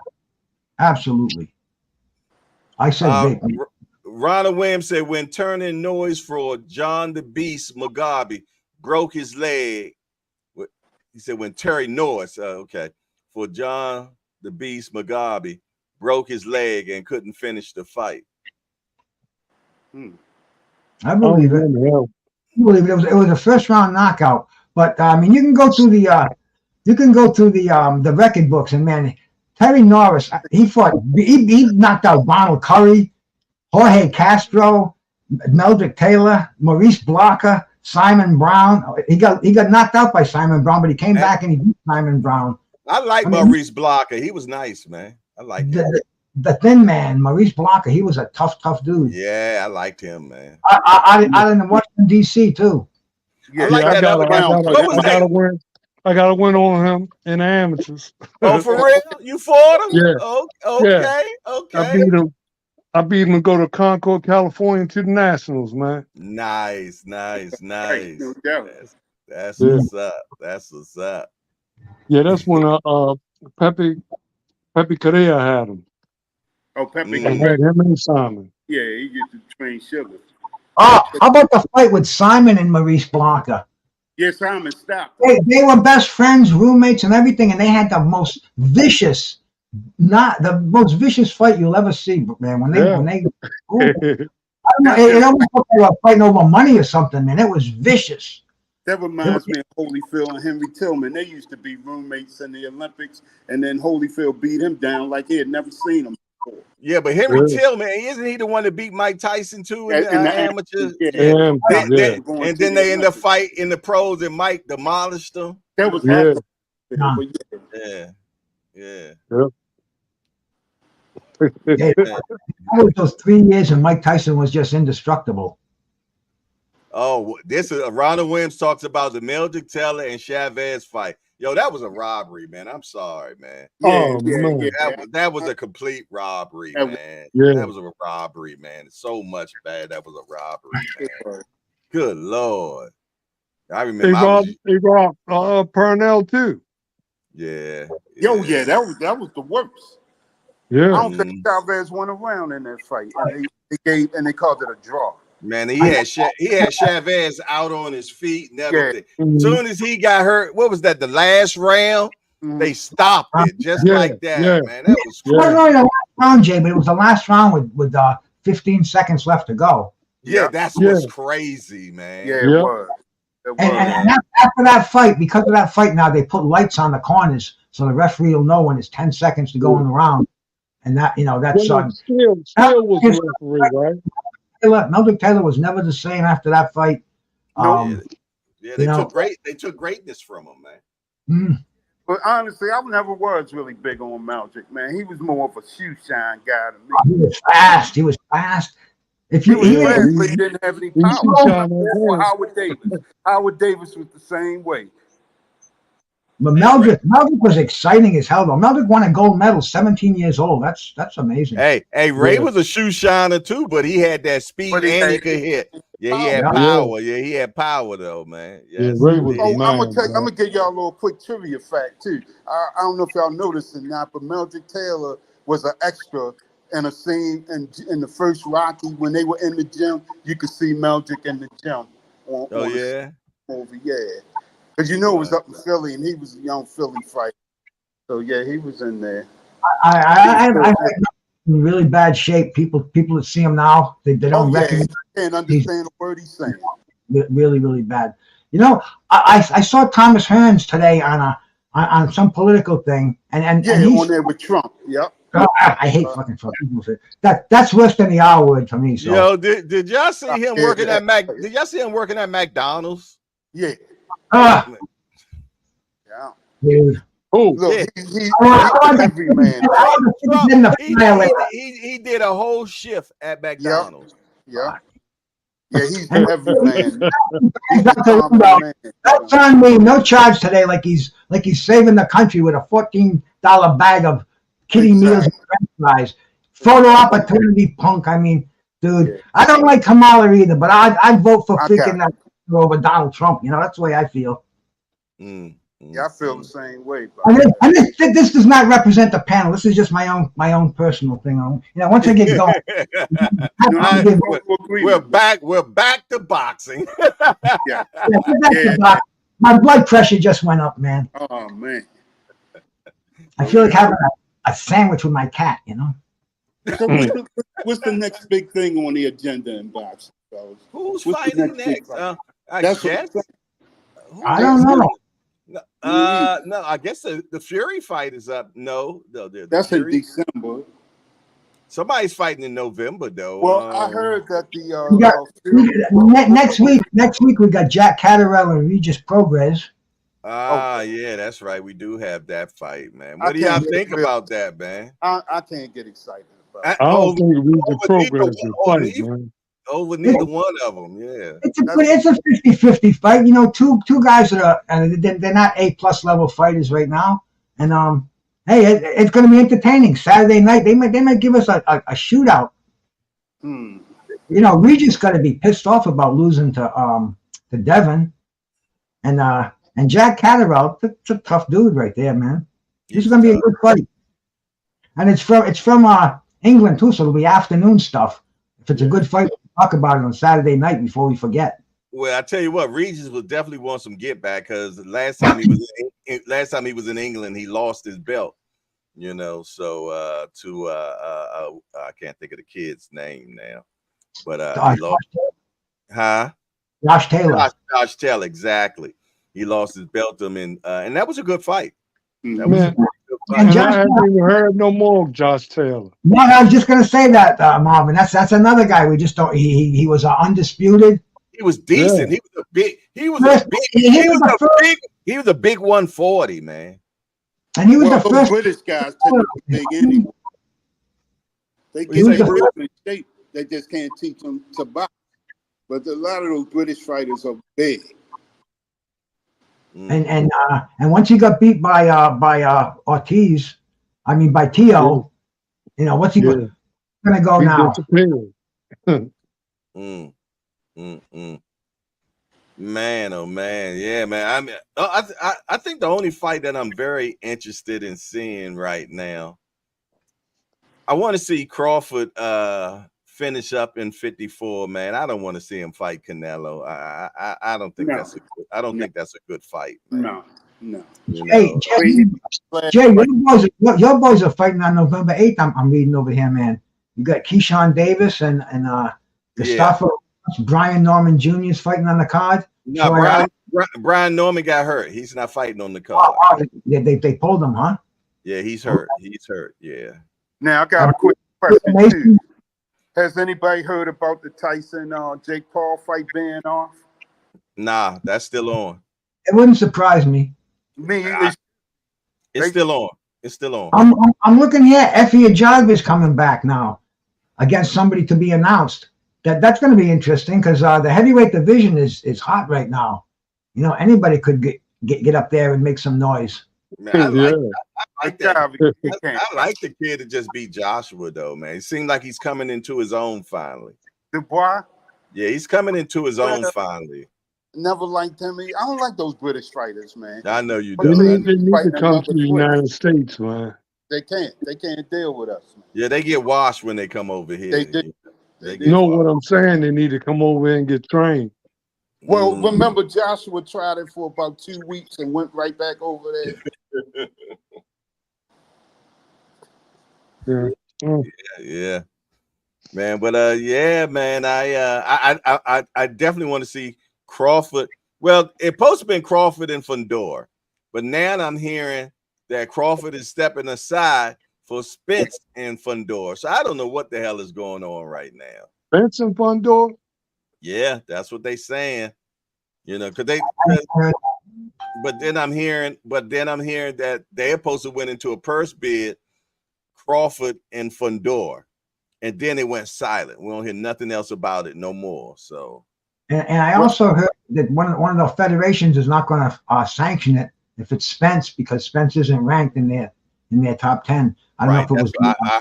absolutely. I said vape. Ronald Williams said when turning noise for John the Beast Mugabe broke his leg. He said when Terry Norris, for John the Beast Mugabe broke his leg and couldn't finish the fight. I believe it. It was a first round knockout. But I mean, you can go through the record books, and man, Terry Norris, he knocked out Ronald Curry, Jorge Castro, Mildred Taylor, Maurice Blocker, Simon Brown. He got knocked out by Simon Brown, but he came back and he beat Simon Brown. I like Maurice Blocker. He was nice, man. I like him. The thin man, Maurice Blocker. He was a tough dude. Yeah, I liked him, man. Out in Washington D.C. too. Yeah, I got to win on him in the amateurs. Oh, for real? You fought him? Yeah. Okay. I beat him to go to Concord, California to the Nationals, man. Nice. That's what's up. Yeah, that's when Pepe Correa had him. Oh, Pepe had him and Simon. Yeah, he used to train Sugar. Oh, how about the fight with Simon and Maurice Blocker? Yeah, Simon stopped. They were best friends, roommates, and everything, and they had the most vicious fight you'll ever see, man. When they I don't know, it almost looked like they were fighting over money or something, man. It was vicious. That reminds me of Holyfield and Henry Tillman. They used to be roommates in the Olympics, and then Holyfield beat him down like he had never seen him before. Yeah, but Henry Tillman, isn't he the one that beat Mike Tyson too in the amateurs? Yeah. And then they end up fight in the pros, and Mike demolished them. That was Yeah. That was those 3 years, and Mike Tyson was just indestructible. Oh, this is Ronald Williams talks about the Mildred Taylor and Chavez fight. Yo, that was a robbery, man. I'm sorry, man. Oh man, That was a complete robbery, man. yeah. That was a robbery, man. So much bad. That was a robbery, man. Good Lord. I remember They robbed Purnell too. Yeah. Yo, yeah, that was the worst. Yeah. I don't think Chavez went around in that fight, and they called it a draw. Man, he had Chavez out on his feet and everything. Mm-hmm. Soon as he got hurt, what was that? The last round, they stopped it just like that, man. That was It wasn't only the last round, Jay, but it was the last round with 15 seconds left to go. Yeah, that's what's crazy, man. Yeah, it was. And after that fight, because of that fight, now they put lights on the corners so the referee will know when it's 10 seconds to go in the round. And that, that's Still was the referee, right? Meldrick Taylor was never the same after that fight. They took greatness from him, man. But honestly, I never was really big on Meldrick, man. He was more of a shoe shine guy to me. He was fast. If he didn't have any power. Howard Davis was the same way. But Meldrick was exciting as hell, though. Meldrick won a gold medal, 17 years old. That's amazing. Hey, Ray was a shoe shiner too, but he had that speed and he could hit. Yeah, he had power. Yeah, he had power though, man. Yes. Ray was I'm gonna give y'all a little quick trivia fact too. I don't know if y'all noticed it not, but Meldrick Taylor was an extra in a scene in the first Rocky when they were in the gym. You could see Meldrick in the gym. Movie, because it was up in Philly and he was a young Philly fighter. So yeah, he was in there. I in really bad shape. People that see him now, they don't recognize. Can't understand a word he's saying. Really, really bad. I saw Thomas Hearns today on some political thing, and he's on there with Trump. Yep. I hate fucking people. That's worse than the R word for me. So. Yo, did y'all see him working at Mac? Did y'all see him working at McDonald's? Yeah. Dude. Oh, look, he's every man. He did a whole shift at McDonald's. Yeah, he's every man. That's on me. No charge today. Like he's saving the country with a $14 bag of kiddie meals and French fries. Photo opportunity, punk. I mean, dude, I don't like Kamala either, but I'd vote for freaking that over Donald Trump. That's the way I feel. Yeah, I feel the same way. And this does not represent the panel. This is just my own personal thing. Once I get going, we're back to boxing. My blood pressure just went up, man. Oh man, I feel like having a sandwich with my cat. So what's the next big thing on the agenda in boxing, fellas? Who's fighting next? I guess. I don't know. No, I guess the Fury fight is up. No, that's in December. Somebody's fighting in November, though. Well, I heard that next week we got Jack Catterall and Regis Prograis. Yeah, that's right. We do have that fight, man. What do y'all think about that, man? I can't get excited about it. I don't think Regis Prograis is fight, man. Over neither one of them, yeah. It's a 50-50 fight. Two guys that are, and they're not A+ level fighters right now. And hey, it's going to be entertaining. Saturday night, they might give us a shootout. Regis got to be pissed off about losing to Devin, and Jack Catterall. It's a tough dude right there, man. This is going to be a good fight. And it's from England too, so it'll be afternoon stuff. If it's a good fight, we'll talk about it on Saturday night before we forget. Well, I tell you what, Regis will definitely want some get back because last time he was in England, he lost his belt. So to I can't think of the kid's name now, but he lost. Josh Taylor. Josh Taylor, exactly. He lost his belt to him, and that was a good fight. That was a good fight. And I haven't even heard no more of Josh Taylor. No, I was just going to say that, Marvin. That's another guy we just don't. He was undisputed. He was decent. Yeah. He was a big 140, man. And he was the first. British guys tend to be big anyway. They get real in shape. They just can't teach them to box. But a lot of those British fighters are big. And once he got beat by Ortiz, I mean by Tio, you know, what's he going to go He now? disappeared. Man, oh man, yeah, man. I mean, I think the only fight that I'm very interested in seeing right now, I want to see Crawford finish up in 54. Man, I don't want to see him fight Canelo. I don't think that's a good. I don't think that's a good fight. Man. No. Hey, Jay, your boys are fighting on November 8th. I'm reading over here, man. You got Keyshawn Davis and Gustavo. Brian Norman Jr. is fighting on the card. No, Brian Norman got hurt. He's not fighting on the card. They pulled him, huh? Yeah, he's hurt. He's hurt. Yeah. Now I got a quick question too. Has anybody heard about the Tyson Jake Paul fight being off? Nah, that's still on. It wouldn't surprise me. It's still on. It's still on. I'm looking here. Effie Ajagba is coming back now against somebody to be announced. That's going to be interesting because the heavyweight division is hot right now. You know, anybody could get up there and make some noise. Man, I like that. I like the kid to just beat Joshua though, man. It seems like he's coming into his own finally. Dubois? Yeah, he's coming into his own finally. Never liked him. I don't like those British fighters, man. I know you They do. need to come to the United States, man. They can't deal with us. Man. Yeah, they get washed when they come over here. You know what I'm saying? They need to come over and get trained. Well, remember Joshua tried it for about 2 weeks and went right back over there. Yeah, man. But yeah, man. I definitely want to see Crawford. Well, it's supposed to have been Crawford and Fundora, but now I'm hearing that Crawford is stepping aside for Spence and Fundora. So I don't know what the hell is going on right now. Spence and Fundora? Yeah, that's what they saying. You know, because but then I'm hearing that they're supposed to went into a purse bid, Crawford and Fundora, and then it went silent. We don't hear nothing else about it no more. So, and I also heard that one of the federations is not going to sanction it if it's Spence because Spence isn't ranked in their top 10. I don't know if it was. I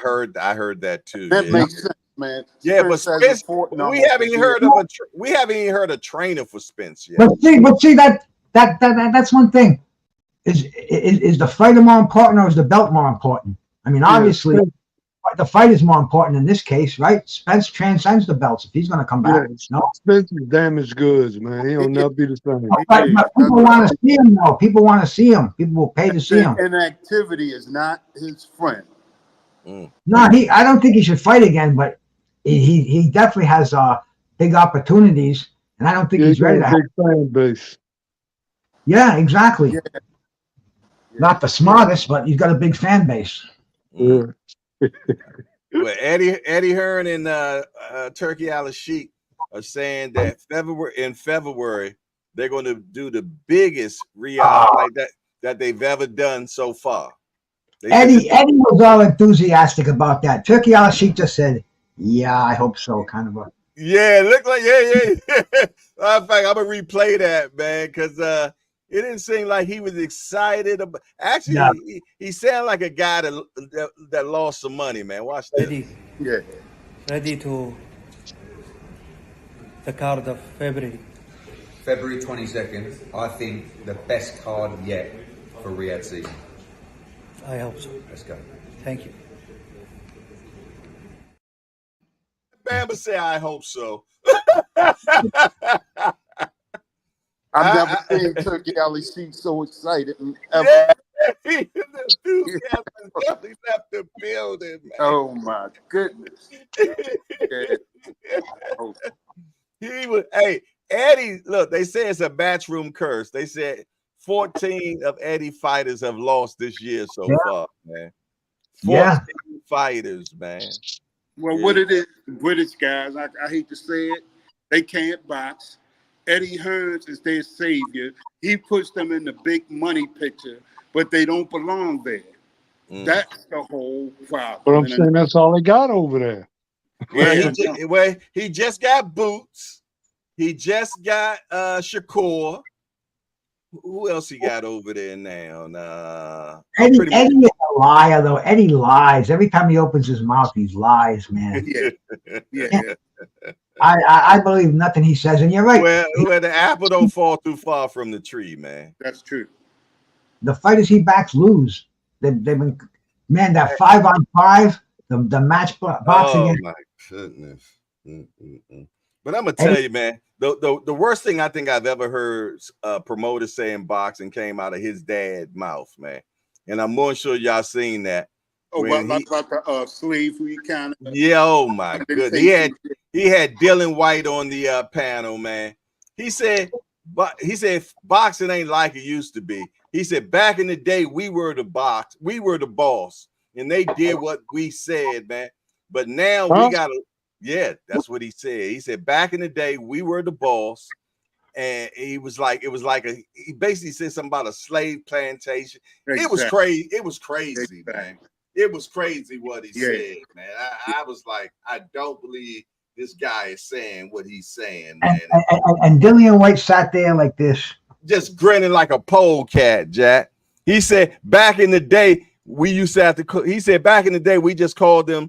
heard that too. That makes sense, man. Yeah, but Spence, we haven't even heard a trainer for Spence yet. But see that's one thing. Is the fighter more important or is the belt more important? I mean, obviously, the fight is more important in this case, right? Spence transcends the belts if he's going to come back. No, Spence is damaged goods, man. He'll never be the same. But people want to see him, though. People want to see him. People will pay to see him. Inactivity is not his friend. No, I don't think he should fight again, but he definitely has big opportunities, and I don't think he's ready to have a big fan base. Yeah, exactly. Yeah. Not the smartest, but he's got a big fan base. Yeah. Well, Eddie Hearn and Turkey Al-Sheikh are saying that in February they're going to do the biggest Riyadh fight that they've ever done so far. Eddie was all enthusiastic about that. Turkey Al-Sheikh just said, "Yeah, I hope so." Kind of a. Yeah, it looked like yeah. In fact, I'm gonna replay that, man, because it didn't seem like he was excited about. Actually, he sounded like a guy that lost some money, man. Watch this. Ready to the card of February. February 22nd, I think the best card yet for Riyadh season. I hope so. Let's go. Thank you. Bama say, I hope so. I've never seen Turkey Al-Sheikh so excited ever. The enthusiasm definitely left the building, man. Oh my goodness. Hey, Eddie, look, they say it's a matchroom curse. They said 14 of Eddie fighters have lost this year so far, man. 14 fighters, man. Well, what it is, British guys, I hate to say it, they can't box. Eddie Hearns is their savior. He puts them in the big money picture, but they don't belong there. That's the whole problem. But I'm saying that's all they got over there. Yeah, he just got Boots. He just got Shakur. Who else he got over there now? Eddie pretty much. is a liar though. Eddie lies every time he opens his mouth. He lies, man. Yeah. I believe nothing he says, and you're right. Well, the apple don't fall too far from the tree, man. That's true. The fighters he backs lose. They've been, man, that 5-on-5, the match boxing. Oh my goodness. But I'm gonna tell you, man, the worst thing I think I've ever heard a promoter say in boxing came out of his dad's mouth, man. And I'm more sure y'all seen that. Oh, about the slavery kind of. Yeah, oh my goodness. He had Dylan White on the panel, man. He said boxing ain't like it used to be. He said back in the day we were the boss, and they did what we said, man. But now we gotta, yeah, that's what he said. He said back in the day we were the boss, and he was like, he basically said something about a slave plantation. Exactly. It was crazy. It was crazy, man. It was crazy what he said, man. I was like, I don't believe this guy is saying what he's saying, man. And Dillian White sat there like this, just grinning like a polecat, Jack. He said back in the day we used to have to. He said back in the day we just called them,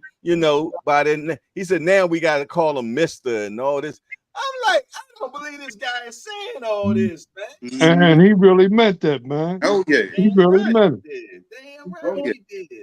by then. He said now we got to call them Mister and all this. I'm like, I don't believe this guy is saying all this, man. And he really meant that, man. Oh yeah, he really meant it. Damn right he did.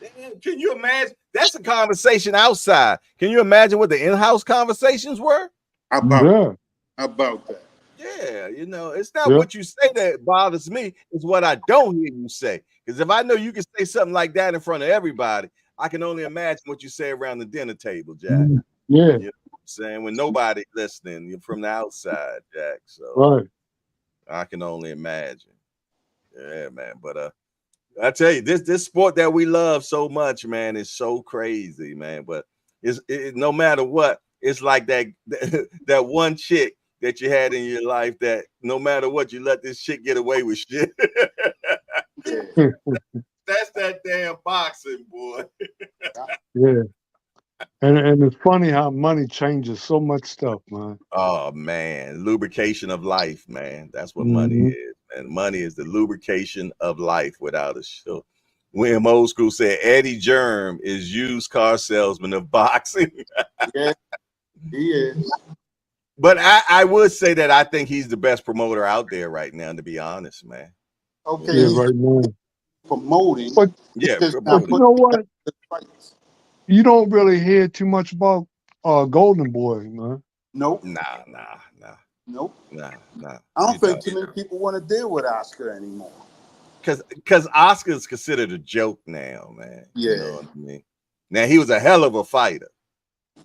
Damn, can you imagine? That's a conversation outside. Can you imagine what the in-house conversations were? About that. Yeah, it's not what you say that bothers me. It's what I don't hear you say. Because if I know you can say something like that in front of everybody, I can only imagine what you say around the dinner table, Jack. Yeah. You know what I'm saying? When nobody's listening, you're from the outside, Jack. So right. I can only imagine. Yeah, man. But I tell you, this sport that we love so much, man, is so crazy, man. But it no matter what, it's like that one chick that you had in your life that no matter what, you let this chick get away with shit. That's that damn boxing, boy. Yeah. And it's funny how money changes so much stuff, man. Oh man, lubrication of life, man. That's what money is. And money is the lubrication of life without a show. William Old School said Eddie Germ is used car salesman of boxing. Yeah, he is. But I would say that I think he's the best promoter out there right now, to be honest, man. Okay. Yeah, right now. Promoting. But you know what? You don't really hear too much about Golden Boy, man. Nope. Nah. Nope. Nah. I don't think too many people want to deal with Oscar anymore. Because Oscar's considered a joke now, man. Yeah. You know what I mean? Now he was a hell of a fighter.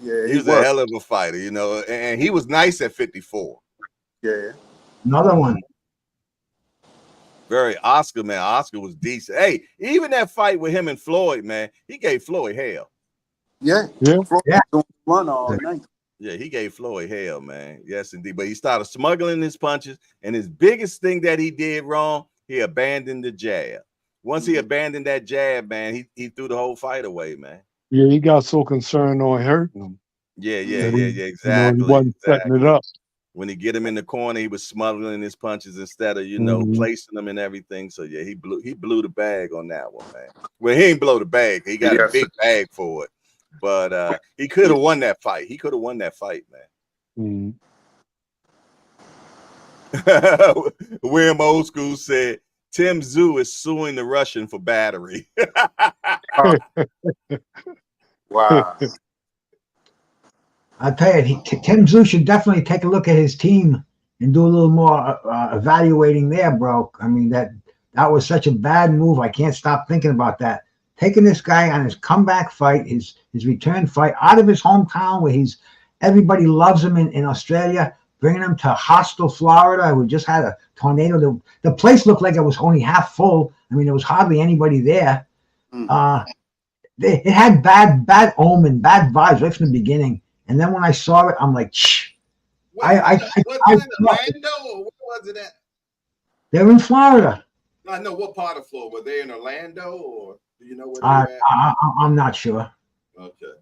Yeah, he was a hell of a fighter, and he was nice at 54. Yeah. Another one. Very Oscar, man. Oscar was decent. Hey, even that fight with him and Floyd, man, he gave Floyd hell. Yeah. Run all night. Yeah, he gave Floyd hell, man. Yes, indeed. But he started smuggling his punches, and his biggest thing that he did wrong, he abandoned the jab. Once he abandoned that jab, man, he threw the whole fight away, man. Yeah, he got so concerned on hurting him. Yeah, exactly. He wasn't setting it up. When he get him in the corner, he was smuggling his punches instead of, placing them and everything. So yeah, he blew the bag on that one, man. Well, he ain't blow the bag. He got a big bag for it. But he could have won that fight. He could have won that fight, man. William Old School said Tim Tszyu is suing the Russian for battery. Wow. I'll tell you, Tim Tszyu should definitely take a look at his team and do a little more evaluating there, bro. I mean, that was such a bad move. I can't stop thinking about that. Taking this guy on his comeback fight, his return fight out of his hometown where everybody loves him in Australia, bringing him to hostile Florida. We just had a tornado. The place looked like it was only half full. I mean, there was hardly anybody there. It had bad omen, bad vibes right from the beginning. And then when I saw it, I'm like, shh. Orlando, or where was it at? They're in Florida. I know what part of Florida. Were they in Orlando, or do you know where they're at? I'm not sure. Okay.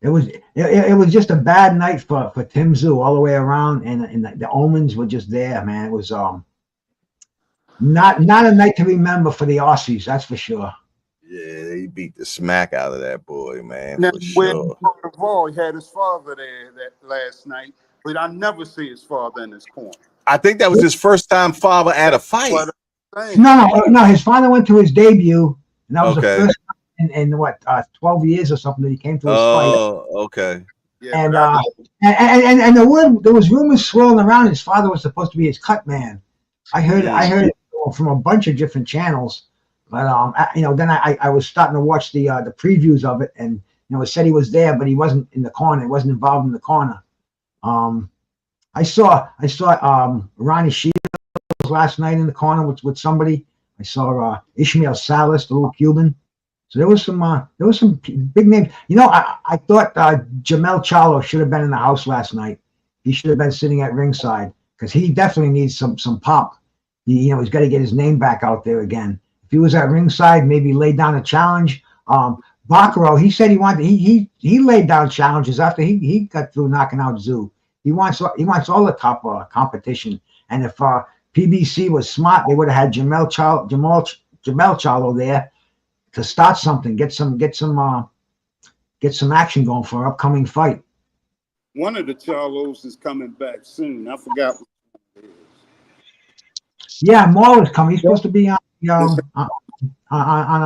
it was just a bad night for Tim Zoo all the way around, and the omens were just there, man. It was not a night to remember for the Aussies, that's for sure. Yeah, he beat the smack out of that boy, man, Now, for where sure. he had his father there that last night, but I never see his father in his corner. I think that was his first time father at a fight. But I'm saying, No. His father went to his debut, and that was the Okay. first time in what 12 years or something that he came to his fight. Oh, okay. yeah, And but there was rumors swirling around his father was supposed to be his cut man. I heard it from a bunch of different channels, but then I was starting to watch the previews of it, and it said he was there, but he wasn't in the corner. He wasn't involved in the corner. I saw Ronnie Shields last night in the corner with somebody. I saw Ishmael Salas, the little Cuban. So there was some big names. I thought Jamel Charlo should have been in the house last night. He should have been sitting at ringside because he definitely needs some pop. He's got to get his name back out there again. If he was at ringside, maybe laid down a challenge. Bacaro, he said he laid down challenges after he got through knocking out Zoo. He wants all the top competition. And if PBC was smart, they would have had Jamel Charlo there to start something, get some action going for an upcoming fight. one of the Charlos is coming back soon. I forgot what it is. Yeah, Maul is coming. He's supposed to be on an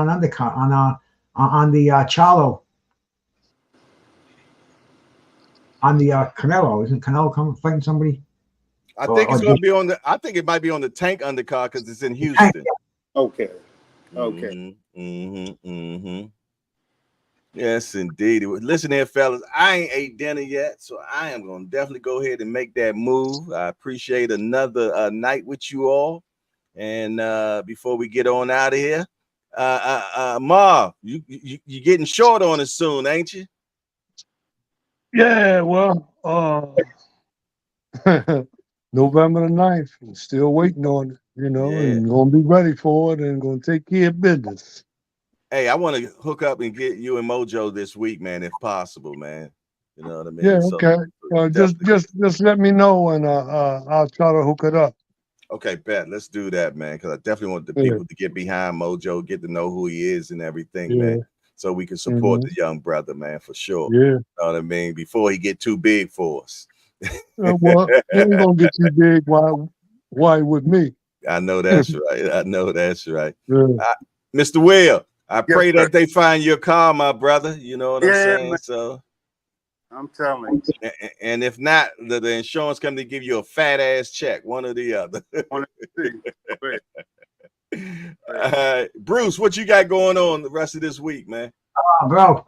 undercut on the Charlo. On the Canelo. Isn't Canelo coming fighting somebody? I think it's going to be on the. I think it might be on the Tank undercard because it's in Houston. Okay. Yes, indeed. Listen here, fellas. I ain't ate dinner yet, so I am going to definitely go ahead and make that move. I appreciate another night with you all. And before we get on out of here, Marv, you getting short on us soon, ain't you? Yeah, well, November the 9th. I'm still waiting on it, and gonna be ready for it and gonna take care of business. Hey, I want to hook up and get you and Mojo this week, man, if possible, man. You know what I mean? Yeah, So, okay. Just let me know and I'll try to hook it up. Okay, bet. Let's do that, man. Because I definitely want the people to get behind Mojo, get to know who he is and everything, man. So we can support the young brother, man, for sure. Yeah. You know what I mean? Before he get too big for us. Well, he ain't gonna get too big. Why with me? I know that's right. I know that's right. Yeah. Mr. Will, I pray that they find your car, my brother. You know what I'm saying? Man. So I'm telling you. And if not, the insurance company give you a fat ass check, one or the other. Bruce, what you got going on the rest of this week, man? Bro,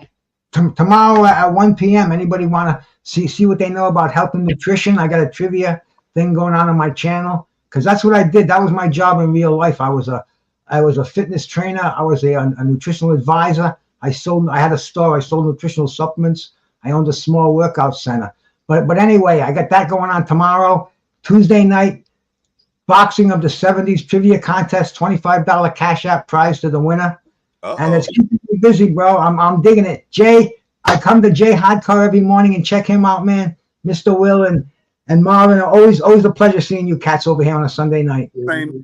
tomorrow at 1 p.m. Anybody want to see what they know about health and nutrition? I got a trivia thing going on my channel because that's what I did. That was my job in real life. I was a fitness trainer. I was a nutritional advisor. I had a store. I sold nutritional supplements. I owned a small workout center. But anyway, I got that going on tomorrow. Tuesday night, boxing of the 70s trivia contest, $25 cash app prize to the winner. And it's keeping me busy, bro. I'm digging it. Jay, I come to Jay Hardcore every morning and check him out, man. Mr. Will and Marvin, always a pleasure seeing you cats over here on a Sunday night. Same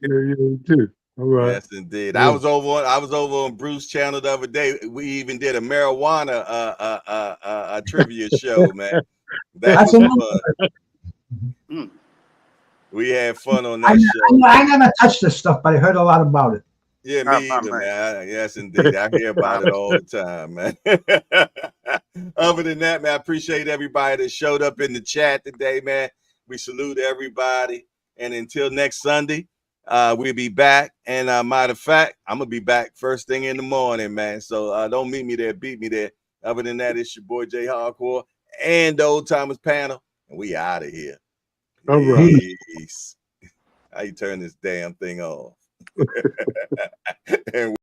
too. All right. Yes, indeed. Yeah. I was over on Bruce's channel the other day. We even did a marijuana a trivia show, man. That was fun. We had fun on that show. I never touched this stuff, but I heard a lot about it. Yeah, me either, man. Yes, indeed. I hear about it all the time, man. Other than that, man, I appreciate everybody that showed up in the chat today, man. We salute everybody. And until next Sunday, we'll be back. And matter of fact, I'm going to be back first thing in the morning, man. So don't meet me there. Beat me there. Other than that, it's your boy Jay Hardcore and the Old Timers panel. And we out of here. All right. Peace. How you turn this damn thing off? And